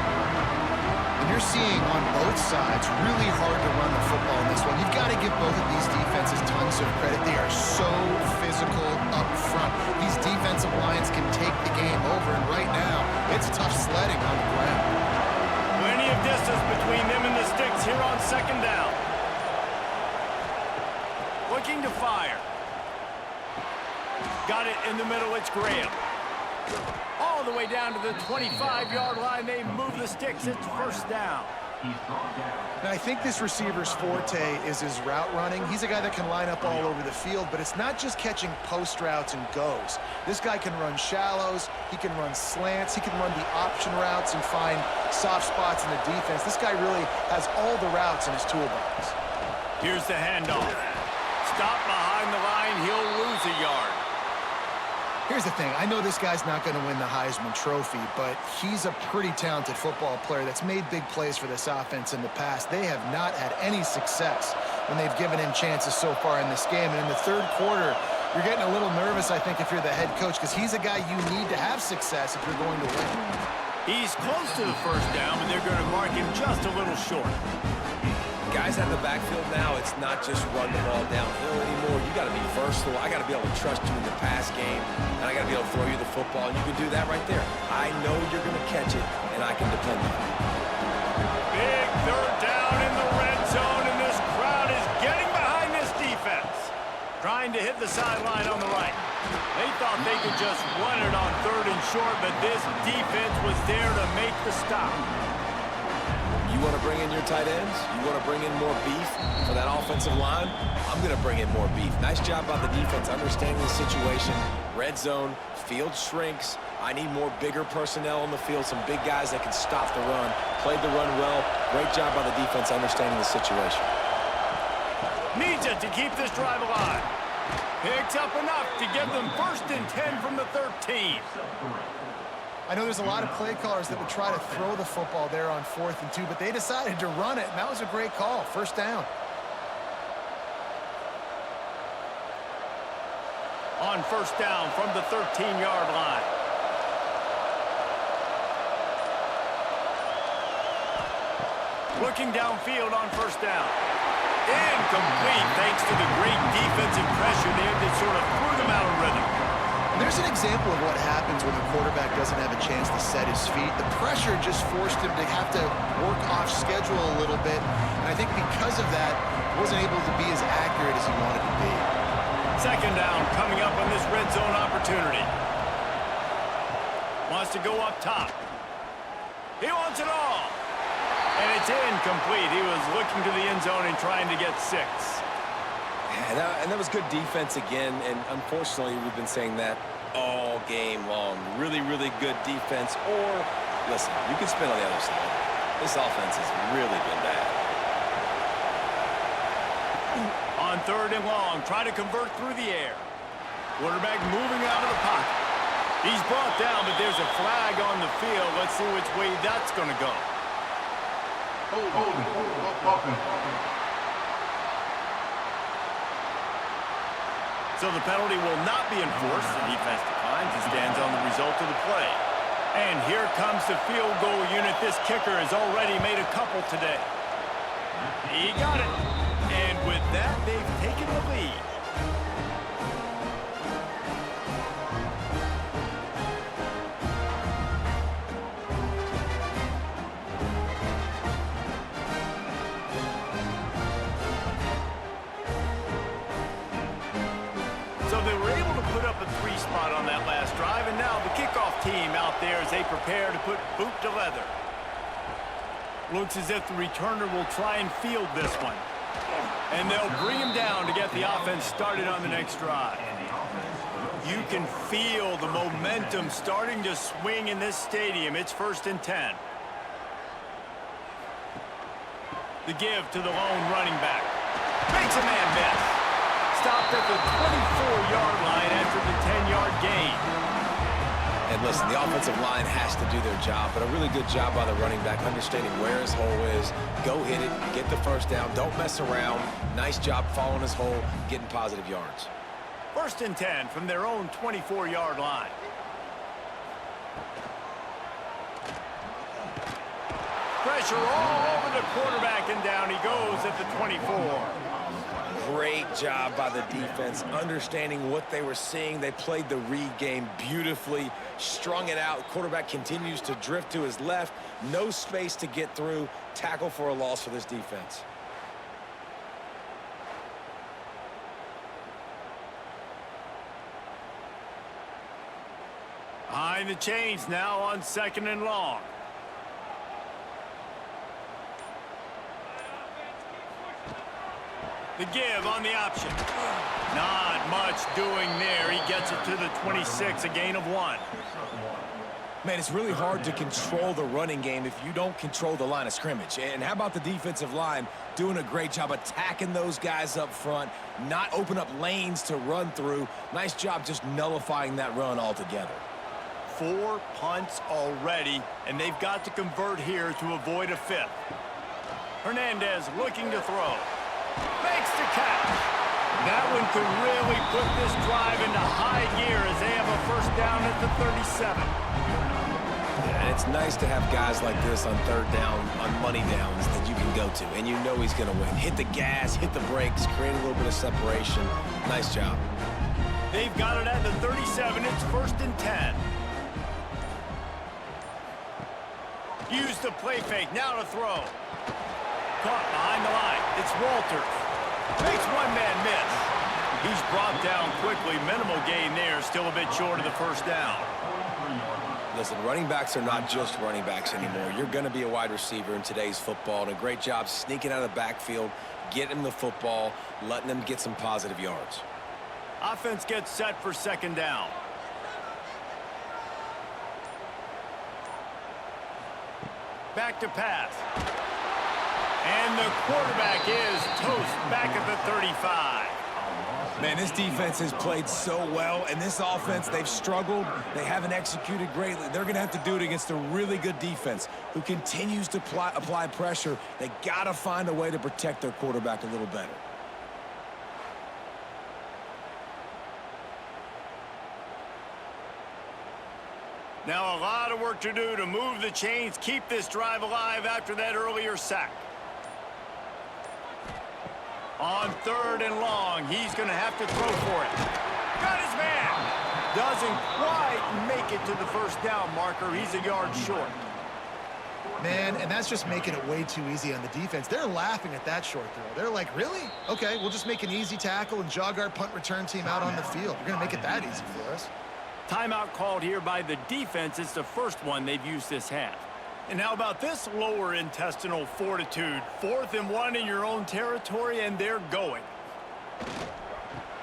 S3: And you're seeing on both sides really hard to run the football in this one. You've got to give both of these defenses tons of credit. They are so physical up front. These defensive lines can take the game over, and right now, it's tough sledding on the ground.
S1: Plenty of distance between them and the sticks here on 2nd down. Looking to fire. Got it in the middle, it's Graham. All the way down to the 25-yard line. They move the sticks. It's first down.
S3: Now, I think this receiver's forte is his route running. He's a guy that can line up all over the field, but it's not just catching post routes and goes. This guy can run shallows. He can run slants. He can run the option routes and find soft spots in the defense. This guy really has all the routes in his toolbox.
S1: Here's the handoff. Stop behind the line. He'll lose a yard.
S3: Here's the thing. I know this guy's not going to win the Heisman Trophy, but he's a pretty talented football player that's made big plays for this offense in the past. They have not had any success when they've given him chances so far in this game. And in the 3rd quarter, you're getting a little nervous, I think, if you're the head coach, because he's a guy you need to have success if you're going to win.
S1: He's close to the first down, but they're going to mark him just a little short.
S2: Guys out of the backfield now, it's not just run the ball downhill anymore. You got to be versatile. I got to be able to trust you in the pass game, and I got to be able to throw you the football, and you can do that right there. I know you're going to catch it, and I can depend on it.
S1: Big 3rd down in the red zone, and this crowd is getting behind this defense. Trying to hit the sideline on the right. They thought they could just run it on 3rd and short, but this defense was there to make the stop.
S2: You want to bring in your tight ends? You want to bring in more beef for that offensive line? I'm going to bring in more beef. Nice job by the defense understanding the situation. Red zone, field shrinks. I need more bigger personnel on the field, some big guys that can stop the run. Played the run well. Great job by the defense understanding the situation.
S1: Needs it to keep this drive alive. Picks up enough to give them 1st and 10 from the 13.
S3: I know there's a lot of play callers that would try to throw the football there on 4th and 2, but they decided to run it, and that was a great call. First down.
S1: On first down from the 13-yard line. Looking downfield on first down. Incomplete thanks to the great defensive pressure there that sort of threw them out of rhythm.
S3: There's an example of what happens when the quarterback doesn't have a chance to set his feet. The pressure just forced him to have to work off schedule a little bit. And I think because of that, wasn't able to be as accurate as he wanted to be.
S1: 2nd down coming up on this red zone opportunity. Wants to go up top. He wants it all. And it's incomplete. He was looking to the end zone and trying to get 6.
S2: And that was good defense again, and unfortunately, we've been saying that all game long. Really, really good defense. Or, listen, you can spin on the other side. This offense has really been bad.
S1: On 3rd and long, try to convert through the air. Quarterback moving out of the pocket. He's brought down, but there's a flag on the field. Let's see which way that's going to go. So the penalty will not be enforced. The defense declines and stands on the result of the play. And here comes the field goal unit. This kicker has already made a couple today. He got it. And with that, they've taken the lead. So they were able to put up a 3 spot on that last drive, and now the kickoff team out there as they prepare to put boot to leather. Looks as if the returner will try and field this one. And they'll bring him down to get the offense started on the next drive. You can feel the momentum starting to swing in this stadium. It's 1st and 10. The give to the lone running back. Makes a man miss. Stopped at the 24-yard line after the 10-yard gain.
S2: And listen, the offensive line has to do their job, but a really good job by the running back, understanding where his hole is. Go hit it, get the first down, don't mess around. Nice job following his hole, getting positive yards.
S1: 1st and 10 from their own 24-yard line. Pressure all over the quarterback, and down he goes at the 24.
S2: Great job by the defense, understanding what they were seeing. They played the read game beautifully, strung it out. Quarterback continues to drift to his left. No space to get through. Tackle for a loss for this defense.
S1: Behind the chains now on 2nd and long. The give on the option. Not much doing there. He gets it to the 26, a gain of 1.
S2: Man, it's really hard to control the running game if you don't control the line of scrimmage. And how about the defensive line doing a great job attacking those guys up front, not open up lanes to run through. Nice job just nullifying that run altogether.
S1: 4 punts already, and they've got to convert here to avoid a 5th. Hernandez looking to throw. Makes the catch. That one could really put this drive into high gear as they have a 1st down at the 37.
S2: Yeah, and it's nice to have guys like this on 3rd down, on money downs that you can go to, and you know he's going to win. Hit the gas, hit the brakes, create a little bit of separation. Nice job.
S1: They've got it at the 37. It's 1st and 10. Use the play fake. Now to throw. Caught behind the line. It's Walters. Makes one man miss. He's brought down quickly. Minimal gain there. Still a bit short of the 1st down.
S2: Listen, running backs are not just running backs anymore. You're going to be a wide receiver in today's football, and a great job sneaking out of the backfield, getting him the football, letting them get some positive yards.
S1: Offense gets set for 2nd down. Back to pass. And the quarterback is toast back at the 35.
S2: Man, this defense has played so well, and this offense, they've struggled. They haven't executed greatly. They're going to have to do it against a really good defense who continues to apply pressure. They got to find a way to protect their quarterback a little better.
S1: Now a lot of work to do to move the chains, keep this drive alive after that earlier sack. On 3rd and long, he's going to have to throw for it. Got his man. Doesn't quite make it to the 1st down marker. He's a yard short.
S3: Man, and that's just making it way too easy on the defense. They're laughing at that short throw. They're like, really? Okay, we'll just make an easy tackle and jog our punt return team out on the field. We're going to make it that easy for us.
S1: Timeout called here by the defense. It's the 1st one they've used this half. And how about this lower intestinal fortitude? 4th and 1 in your own territory, and they're going.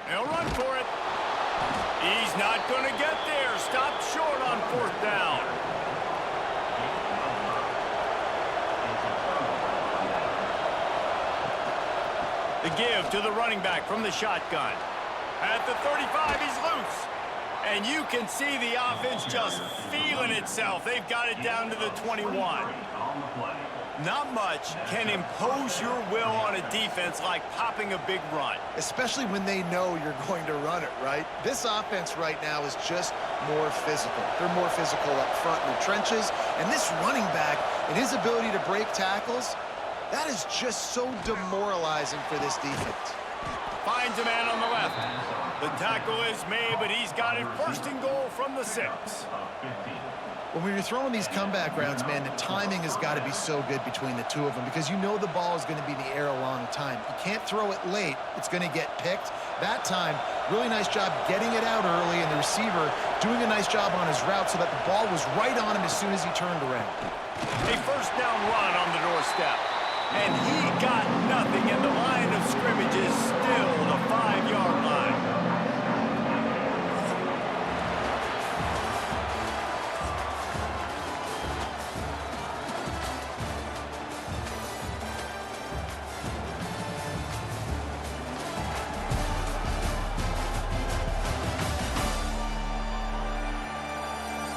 S1: They'll run for it. He's not going to get there. Stopped short on 4th down. The give to the running back from the shotgun. At the 35, he's loose. And you can see the offense just feeling itself. They've got it down to the 21. Not much can impose your will on a defense like popping a big run.
S3: Especially when they know you're going to run it, right? This offense right now is just more physical. They're more physical up front in the trenches. And this running back and his ability to break tackles, that is just so demoralizing for this defense.
S1: Finds a man on the left. The tackle is made, but he's got it 1st and goal from the 6.
S3: When you're throwing these comeback routes, man, the timing has got to be so good between the two of them because you know the ball is going to be in the air a long time. You can't throw it late. It's going to get picked. That time, really nice job getting it out early, and the receiver doing a nice job on his route so that the ball was right on him as soon as he turned around.
S1: A 1st down run on the doorstep. And he got nothing, and the line of scrimmage is still the 5-yard line.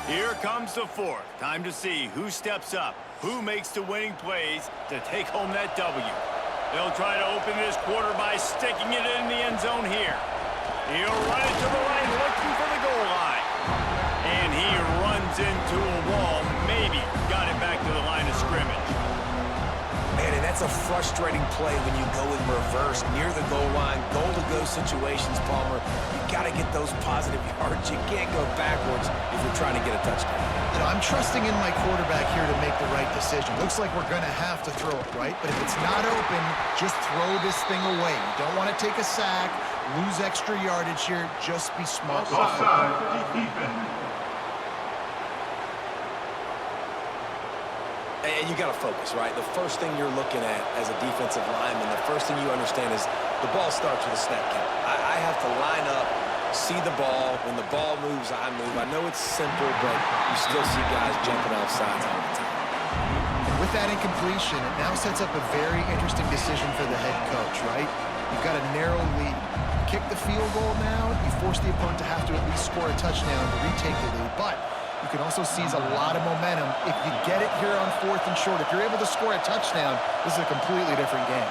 S1: Here comes the 4th. Time to see who steps up, who makes the winning plays to take home that W. They'll try to open this quarter by sticking it in the end zone here. He'll run it to the right, looking for the goal line. And he runs into a wall, maybe got it back to the line of scrimmage.
S2: Man, and that's a frustrating play when you go in reverse near the goal line, goal-to-go situations, Palmer. You got to get those positive yards. You can't go backwards if you're trying to get a touchdown.
S3: You know, I'm trusting in my quarterback here to make the right decision. Looks like we're going to have to throw it, right? But if it's not open, just throw this thing away. You don't want to take a sack, lose extra yardage here. Just be smart with the football.
S2: And you got to focus, right? The first thing you're looking at as a defensive lineman, the first thing you understand is the ball starts with a snap count. I have to line up, see the ball. When the ball moves, I move. I know it's simple, but you still see guys jumping off sides all the time.
S3: With that incompletion, it now sets up a very interesting decision for the head coach, right? You've got a narrow lead. Kick the field goal now, you force the opponent to have to at least score a touchdown to retake the lead. But you can also seize a lot of momentum if you get it here on 4th and short. If you're able to score a touchdown, this is a completely different game.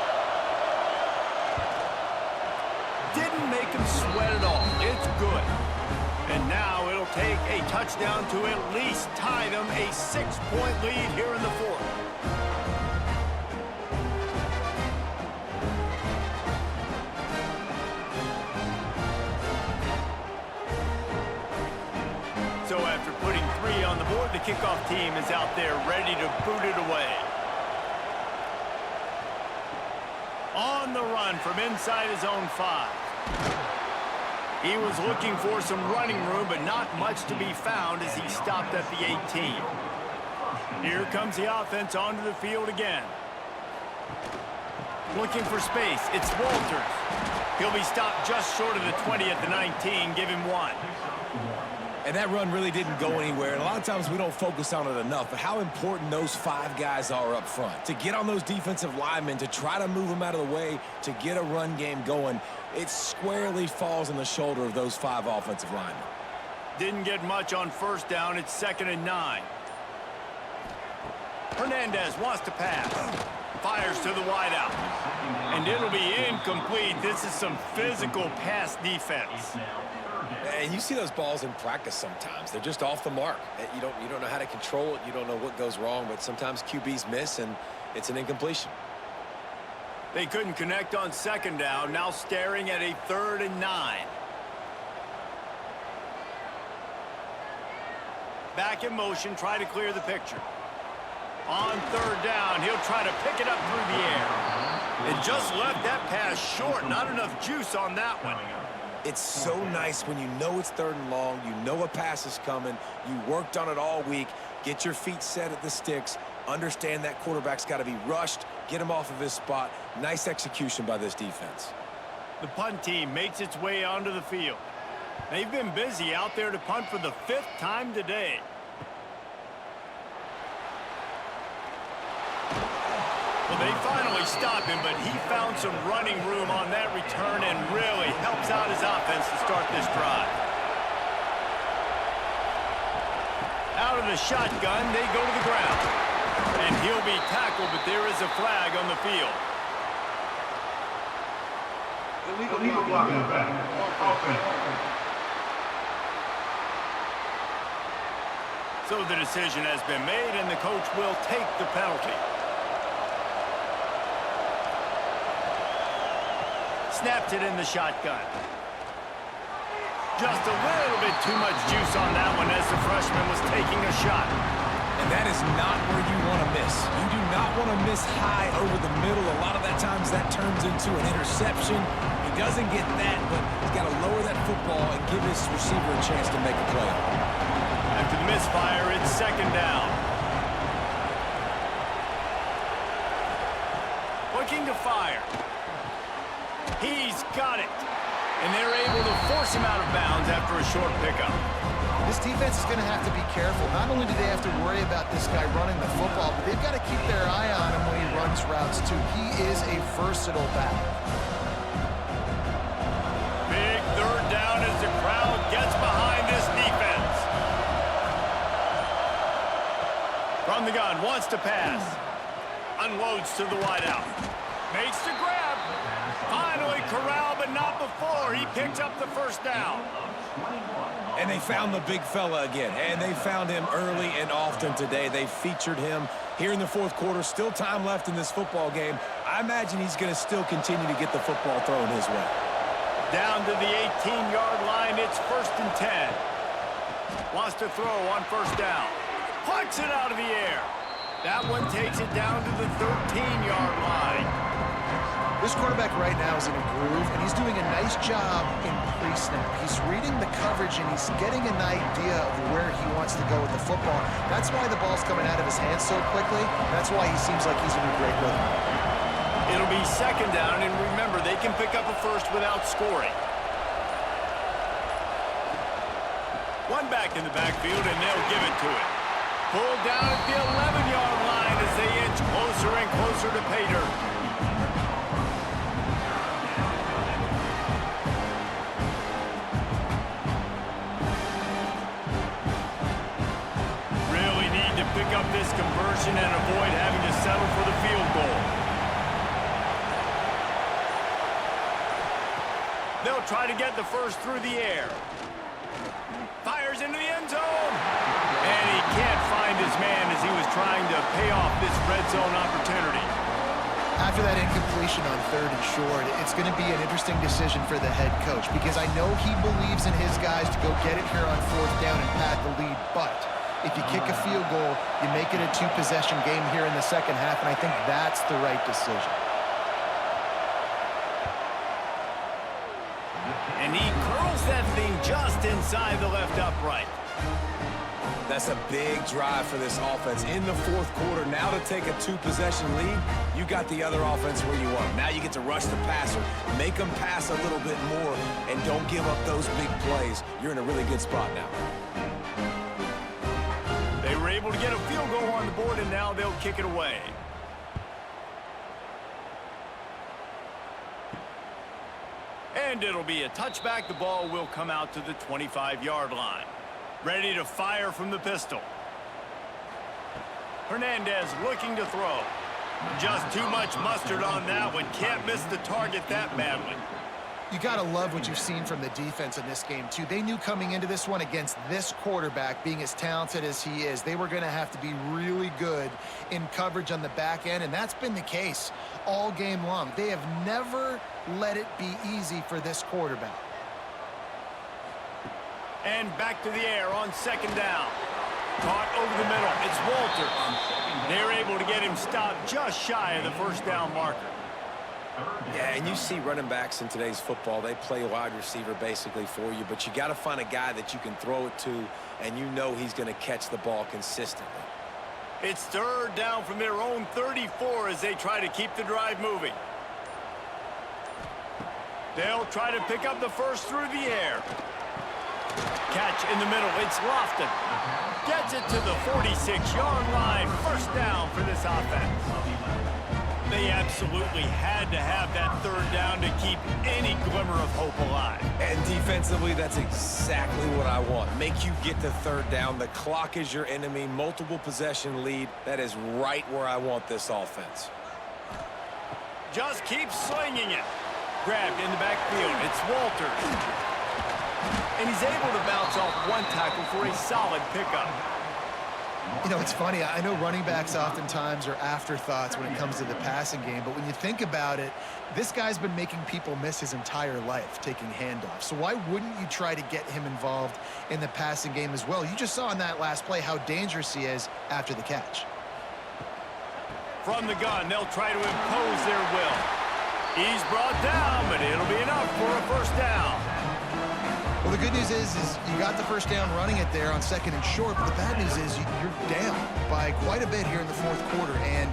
S1: Didn't make him sweat at all. It's good. And now it'll take a touchdown to at least tie them a 6-point lead here in the 4th. So after putting 3 on the board, the kickoff team is out there ready to boot it away. On the run from inside his own 5. He was looking for some running room, but not much to be found as he stopped at the 18. Here comes the offense onto the field again. Looking for space. It's Walters. He'll be stopped just short of the 20 at the 19. Give him 1.
S2: And that run really didn't go anywhere. And a lot of times we don't focus on it enough, but how important those 5 guys are up front. To get on those defensive linemen, to try to move them out of the way, to get a run game going, it squarely falls on the shoulder of those 5 offensive linemen.
S1: Didn't get much on 1st down. It's 2nd and 9. Hernandez wants to pass. Fires to the wideout. And it'll be incomplete. This is some physical pass defense.
S2: And you see those balls in practice sometimes. They're just off the mark. You don't know how to control it. You don't know what goes wrong, but sometimes QBs miss, and it's an incompletion.
S1: They couldn't connect on 2nd down. Now staring at a 3rd and 9. Back in motion, try to clear the picture. On 3rd down, he'll try to pick it up through the air. It just left that pass short. Not enough juice on that one.
S2: It's so nice when you know it's 3rd and long, you know a pass is coming, you worked on it all week, get your feet set at the sticks, understand that quarterback's got to be rushed, get him off of his spot. Nice execution by this defense.
S1: The punt team makes its way onto the field. They've been busy out there to punt for the 5th time today. Well, they finally stopped him, but he found some running room on that return and really helps out his offense to start this drive. Out of the shotgun, they go to the ground. And he'll be tackled, but there is a flag on the field.
S5: Illegal block in the back. Offense.
S1: So the decision has been made, and the coach will take the penalty. Snapped it in the shotgun. Just a little bit too much juice on that one as the freshman was taking a shot.
S2: And that is not where you want to miss. You do not want to miss high over the middle. A lot of that times that turns into an interception. He doesn't get that, but he's got to lower that football and give his receiver a chance to make a play.
S1: After the misfire, it's 2nd down. Looking to fire. He's got it. And they're able to force him out of bounds after a short pickup.
S3: This defense is going to have to be careful. Not only do they have to worry about this guy running the football, but they've got to keep their eye on him when he runs routes, too. He is a versatile back.
S1: Big 3rd down as the crowd gets behind this defense. From the gun, wants to pass. Unloads to the wideout. Makes the grab. Finally corralled, but not before. He picked up the 1st down.
S2: And they found the big fella again, and they found him early and often today. They featured him here in the 4th quarter. Still time left in this football game. I imagine he's going to still continue to get the football thrown his way.
S1: Down to the 18-yard line. It's 1st and 10. Wants to throw on 1st down. Plucks it out of the air. That one takes it down to the 13-yard line.
S3: This quarterback right now is in a groove, and he's doing a nice job in pre-snap. He's reading the coverage, and he's getting an idea of where he wants to go with the football. That's why the ball's coming out of his hands so quickly. That's why he seems like he's in a great rhythm.
S1: It'll be 2nd down, and remember, they can pick up a 1st without scoring. One back in the backfield, and they'll give it to it. Pulled down at the 11-yard line as they inch closer and closer to pay dirt. Really need to pick up this conversion and avoid having to settle for the field goal. They'll try to get the 1st through the air. Fires into the end zone. And he can't find his man as he was trying to pay off this red zone opportunity.
S3: After that incompletion on 3rd and short, it's going to be an interesting decision for the head coach because I know he believes in his guys to go get it here on 4th down and pad the lead. But if you kick a field goal, you make it a 2-possession game here in the 2nd half, and I think that's the right decision.
S1: And he curls that thing just inside the left upright.
S2: That's a big drive for this offense in the 4th quarter. Now to take a 2-possession lead, you got the other offense where you want them. Now you get to rush the passer, make them pass a little bit more, and don't give up those big plays. You're in a really good spot now.
S1: They were able to get a field goal on the board, and now they'll kick it away. And it'll be a touchback. The ball will come out to the 25-yard line. Ready to fire from the pistol. Hernandez looking to throw. Just too much mustard on that one. Can't miss the target that badly.
S3: You got to love what you've seen from the defense in this game, too. They knew coming into this one against this quarterback, being as talented as he is, they were going to have to be really good in coverage on the back end, and that's been the case all game long. They have never let it be easy for this quarterback.
S1: And back to the air on 2nd down. Caught over the middle. It's Walter. They're able to get him stopped just shy of the 1st down marker.
S2: Yeah, and you see running backs in today's football, they play wide receiver basically for you, but you got to find a guy that you can throw it to, and you know he's going to catch the ball consistently.
S1: It's 3rd down from their own 34 as they try to keep the drive moving. They'll try to pick up the 1st through the air. Catch in the middle. It's Lofton. Gets it to the 46-yard line. First down for this offense. They absolutely had to have that third down to keep any glimmer of hope alive.
S2: And defensively, that's exactly what I want. Make you get to third down. The clock is your enemy. Multiple possession lead. That is right where I want this offense.
S1: Just keep slinging it. Grabbed in the backfield. It's Walters. And he's able to bounce off one tackle for a solid pickup.
S3: You know, it's funny. I know running backs oftentimes are afterthoughts when it comes to the passing game, but when you think about it, this guy's been making people miss his entire life taking handoffs. So why wouldn't you try to get him involved in the passing game as well? You just saw in that last play how dangerous he is after the catch.
S1: From the gun, they'll try to impose their will. He's brought down, but it'll be enough for a first down.
S3: Well, the good news is you got the first down running it there on 2nd and short, but the bad news is you're down by quite a bit here in the fourth quarter, and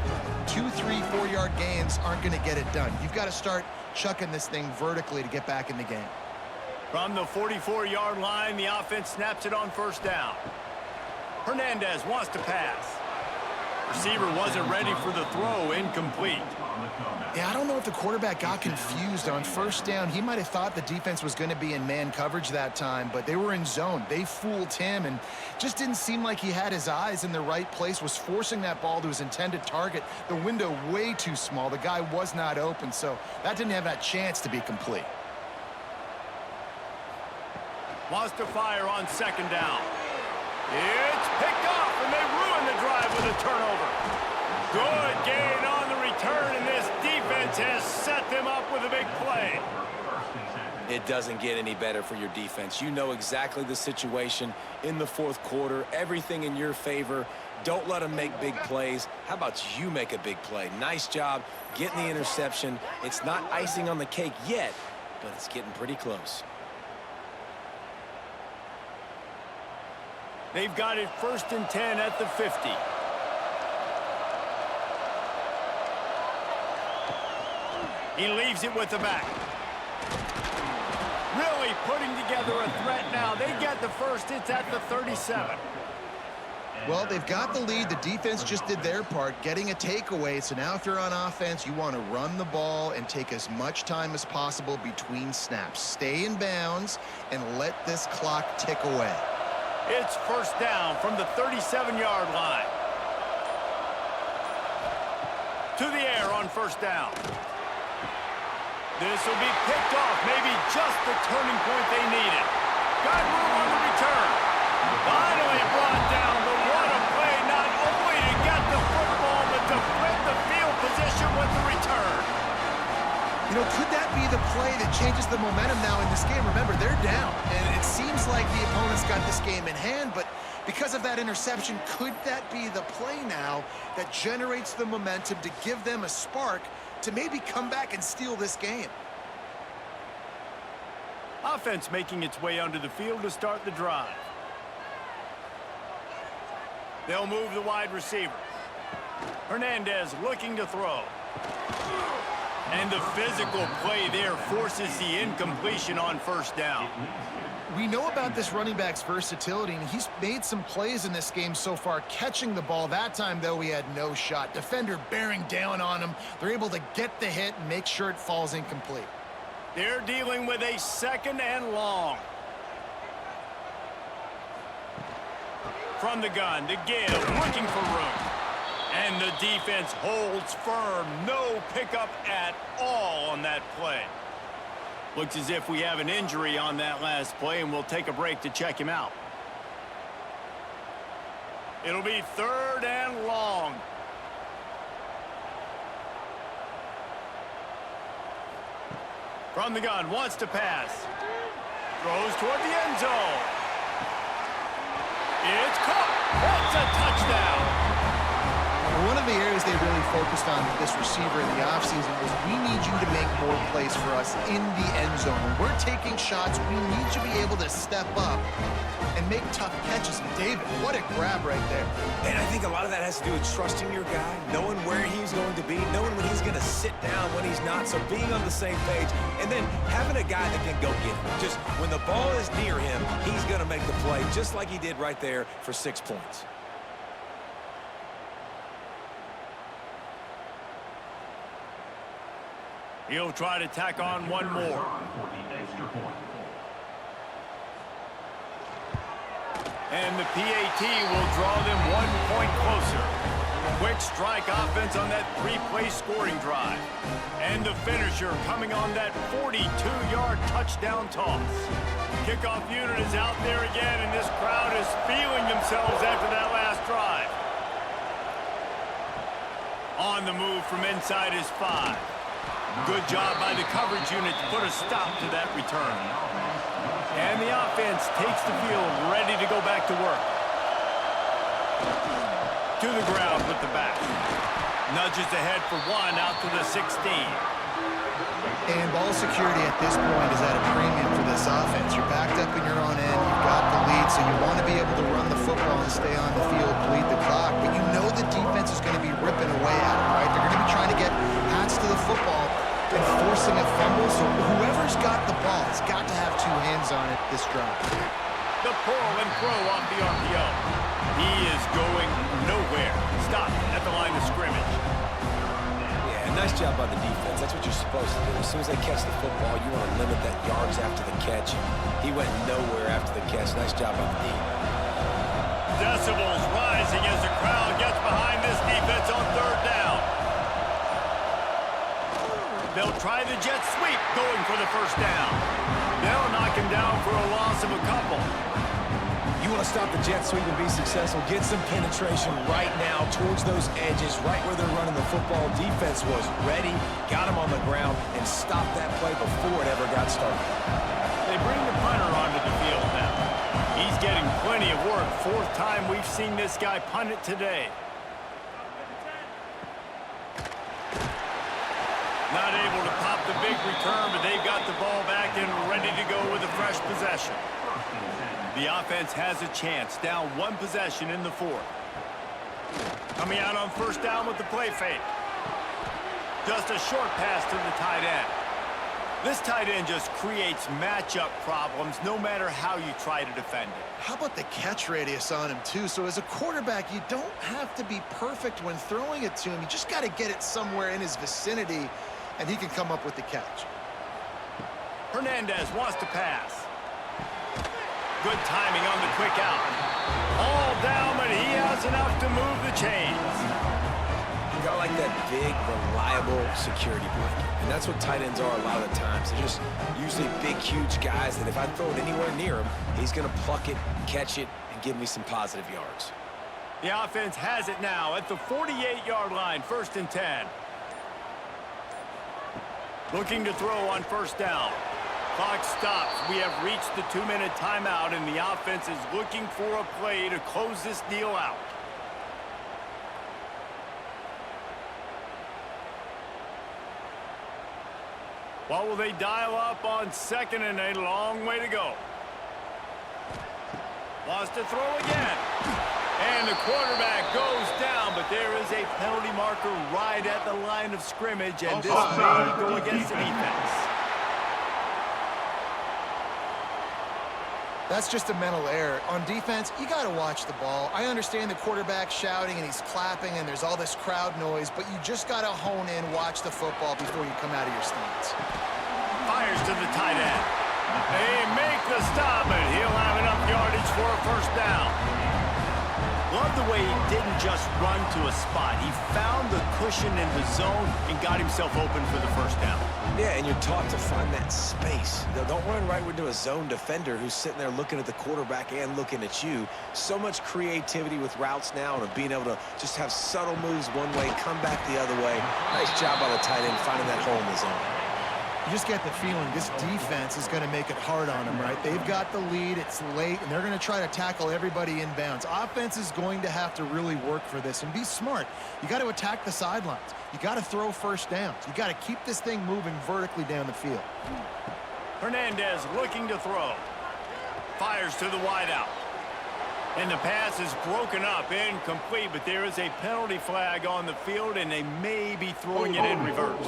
S3: 2, 3, 4-yard gains aren't going to get it done. You've got to start chucking this thing vertically to get back in the game.
S1: From the 44-yard line, the offense snaps it on first down. Hernandez wants to pass. Receiver wasn't ready for the throw, incomplete.
S3: Yeah, I don't know if the quarterback got confused on first down. He might have thought the defense was going to be in man coverage that time, but they were in zone. They fooled him and just didn't seem like he had his eyes in the right place, was forcing that ball to his intended target. The window way too small. The guy was not open, so that didn't have that chance to be complete.
S1: Wants to fire on 2nd down. It's picked off, and they ruin the drive with a turnover. Good gain on the return, and this defense has set them up with a big play.
S2: It doesn't get any better for your defense. You know exactly the situation in the fourth quarter. Everything in your favor. Don't let them make big plays. How about you make a big play? Nice job getting the interception. It's not icing on the cake yet, but it's getting pretty close.
S1: They've got it 1st and 10 at the 50. He leaves it with the back. Really putting together a threat now. They get the first. It's at the 37.
S3: Well, they've got the lead. The defense just did their part, getting a takeaway. So now if you're on offense, you want to run the ball and take as much time as possible between snaps. Stay in bounds and let this clock tick away.
S1: It's first down from the 37-yard line. To the air on first down. This will be picked off, maybe just the turning point they needed. Got room on the return. Finally brought down, but what a play, not only to get the football, but to flip the field position with the return.
S3: You know, could that be the play that changes the momentum now in this game? Remember, they're down, and it seems like the opponent's got this game in hand, but because of that interception, could that be the play now that generates the momentum to give them a spark to maybe come back and steal this game?
S1: Offense making its way onto the field to start the drive. They'll move the wide receiver. Hernandez looking to throw. And the physical play there forces the incompletion on first down.
S3: We know about this running back's versatility, and he's made some plays in this game so far, catching the ball. That time, though, he had no shot. Defender bearing down on him. They're able to get the hit and make sure it falls incomplete.
S1: They're dealing with a 2nd and long. From the gun, the give, looking for room. And the defense holds firm. No pickup at all on that play. Looks as if we have an injury on that last play, and we'll take a break to check him out. It'll be 3rd and long. From the gun, wants to pass. Throws toward the end zone. It's caught. That's a touchdown.
S3: One of of the areas they really focused on with this receiver in the offseason was we need you to make more plays for us in the end zone. When we're taking shots, we need you to be able to step up and make tough catches. And David, what a grab right there.
S2: And I think a lot of that has to do with trusting your guy, knowing where he's going to be, knowing when he's going to sit down, when he's not, so being on the same page, and then having a guy that can go get him. Just when the ball is near him, he's going to make the play, just like he did right there for 6 points.
S1: He'll try to tack on one more. And the PAT will draw them 1 point closer. Quick strike offense on that 3-play scoring drive. And the finisher coming on that 42-yard touchdown toss. Kickoff unit is out there again, and this crowd is feeling themselves after that last drive. On the move from inside his 5. Good job by the coverage unit to put a stop to that return. And the offense takes the field, ready to go back to work. To the ground with the back. Nudges ahead for 1 out to the 16.
S3: And ball security at this point is at a premium for this offense. You're backed up in your own end. You've got the lead, so you want to be able to run the football and stay on the field, bleed the clock. But you know the defense is going to be ripping away at them, right? They're going to be trying to get hats to the football and forcing a fumble. So whoever's got the ball has got to have 2 hands on it this drive.
S1: The pull and throw off the RPO. He is going nowhere. Stopped at the line of scrimmage.
S2: Nice job by the defense. That's what you're supposed to do. As soon as they catch the football, you want to limit that yards after the catch. He went nowhere after the catch. Nice job by the D.
S1: Decibels rising as the crowd gets behind this defense on 3rd down. They'll try the jet sweep going for the 1st down. They'll knock him down for a loss of a couple.
S2: You want to stop the jet sweep and be successful, get some penetration right now towards those edges, right where they're running the football. Defense was ready, got him on the ground, and stopped that play before it ever got started.
S1: They bring the punter onto the field now. He's getting plenty of work. 4th time we've seen this guy punt it today. Not able to pop the big return, but they've got the ball back and ready to go with a fresh possession. The offense has a chance, down 1 possession in the 4th. Coming out on 1st down with the play fake. Just a short pass to the tight end. This tight end just creates matchup problems no matter how you try to defend it.
S3: How about the catch radius on him, too? So as a quarterback, you don't have to be perfect when throwing it to him. You just got to get it somewhere in his vicinity, and he can come up with the catch.
S1: Hernandez wants to pass. Good timing on the quick out. All down, but he has enough to move the chains.
S2: You got like that big, reliable security blanket. And that's what tight ends are a lot of the times. They're just usually big, huge guys that if I throw it anywhere near him, he's going to pluck it, catch it, and give me some positive yards.
S1: The offense has it now at the 48-yard line, 1st and 10. Looking to throw on 1st down. Clock stops. We have reached the 2-minute timeout, and the offense is looking for a play to close this deal out. What will they dial up on 2nd and a long way to go? Wants to throw again. And the quarterback goes down, but there is a penalty marker right at the line of scrimmage, and this may go against the defense.
S3: That's just a mental error. On defense, you got to watch the ball. I understand the quarterback shouting and he's clapping and there's all this crowd noise, but you just got to hone in, watch the football before you come out of your stance.
S1: Fires to the tight end. They make the stop, and he'll have enough yardage for a 1st down. Love the way he didn't just run to a spot. He found the cushion in the zone and got himself open for the 1st down.
S2: Yeah, and you're taught to find that space. Don't run right into a zone defender who's sitting there looking at the quarterback and looking at you. So much creativity with routes now and being able to just have subtle moves one way, come back the other way. Nice job by the tight end finding that hole in the zone.
S3: You just get the feeling this defense is going to make it hard on them, right? They've got the lead, it's late, and they're going to try to tackle everybody inbounds. Offense is going to have to really work for this and be smart. You got to attack the sidelines. You got to throw first downs. You got to keep this thing moving vertically down the field.
S1: Hernandez looking to throw. Fires to the wideout. And the pass is broken up, incomplete, but there is a penalty flag on the field, and they may be throwing it in reverse.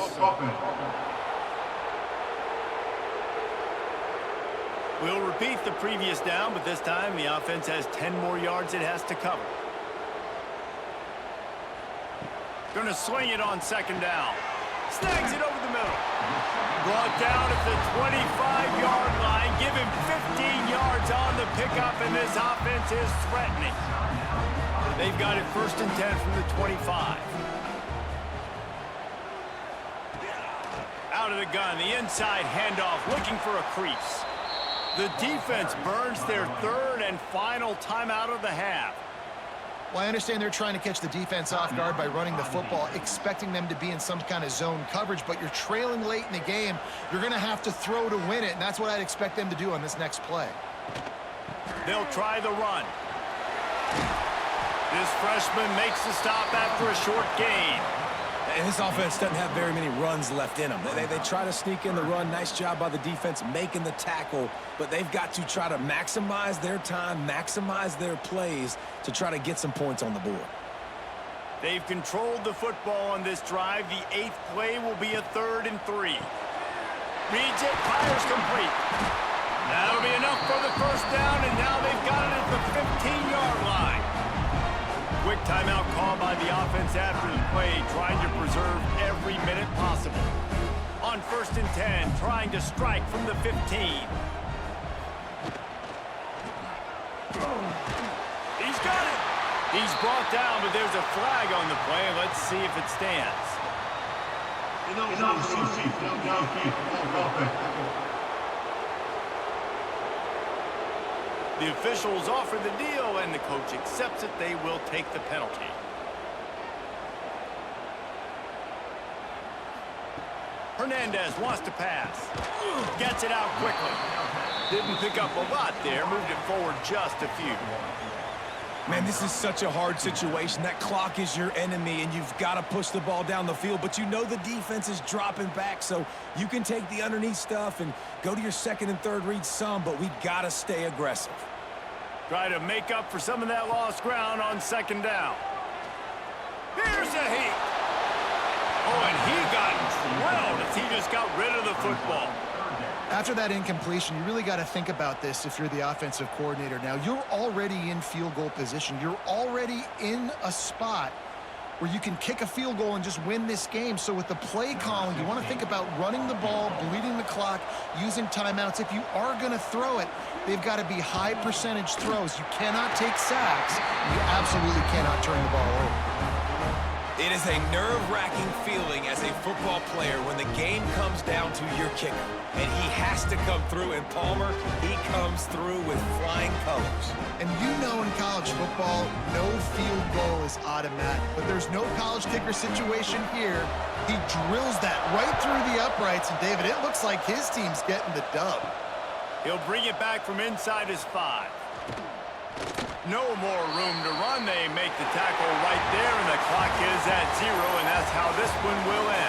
S1: We'll repeat the previous down, but this time the offense has 10 more yards it has to cover. Going to swing it on second down. Snags it over the middle. Brought down at the 25-yard line. Give him 15 yards on the pickup, and this offense is threatening. They've got it 1st and 10 from the 25. Out of the gun, the inside handoff, looking for a crease. The defense burns their 3rd and final timeout of the half.
S3: Well, I understand they're trying to catch the defense off guard by running the football, expecting them to be in some kind of zone coverage, but you're trailing late in the game. You're going to have to throw to win it, and that's what I'd expect them to do on this next play.
S1: They'll try the run. This freshman makes the stop after a short gain.
S2: And this offense doesn't have very many runs left in them. They try to sneak in the run. Nice job by the defense making the tackle, but they've got to try to maximize their time, maximize their plays to try to get some points on the board.
S1: They've controlled the football on this drive. The 8th play will be a 3rd and 3. Reads it, fires complete. That'll be enough for the first down, and now they've got it at the 15-yard line. Quick timeout call by the offense after the play, trying to preserve every minute possible. On 1st and 10, trying to strike from the 15. He's got it. He's brought down, but there's a flag on the play. Let's see if it stands. The officials offer the deal, and the coach accepts it. They will take the penalty. Hernandez wants to pass. Gets it out quickly. Didn't pick up a lot there. Moved it forward just a few.
S2: Man, this is such a hard situation. That clock is your enemy, and you've got to push the ball down the field, but you know the defense is dropping back, so you can take the underneath stuff and go to your 2nd and 3rd read some, but we've got to stay aggressive.
S1: Try to make up for some of that lost ground on 2nd down. Here's a heat. Oh, and he got drilled as he just got rid of the football.
S3: After that incompletion, you really got to think about this if you're the offensive coordinator. Now, you're already in field goal position. You're already in a spot where you can kick a field goal and just win this game. So with the play calling, you want to think about running the ball, bleeding the clock, using timeouts. If you are going to throw it, they've got to be high percentage throws. You cannot take sacks. You absolutely cannot turn the ball over.
S2: It is a nerve-wracking feeling as a football player when the game comes down to your kicker. And he has to come through, and Palmer, he comes through with flying colors.
S3: And you know in college football, no field goal is automatic. But there's no college kicker situation here. He drills that right through the uprights, and David, it looks like his team's getting the dub.
S1: He'll bring it back from inside his 5. No more room to run. They make the tackle right there, and the clock is at 0, and that's how this one will end.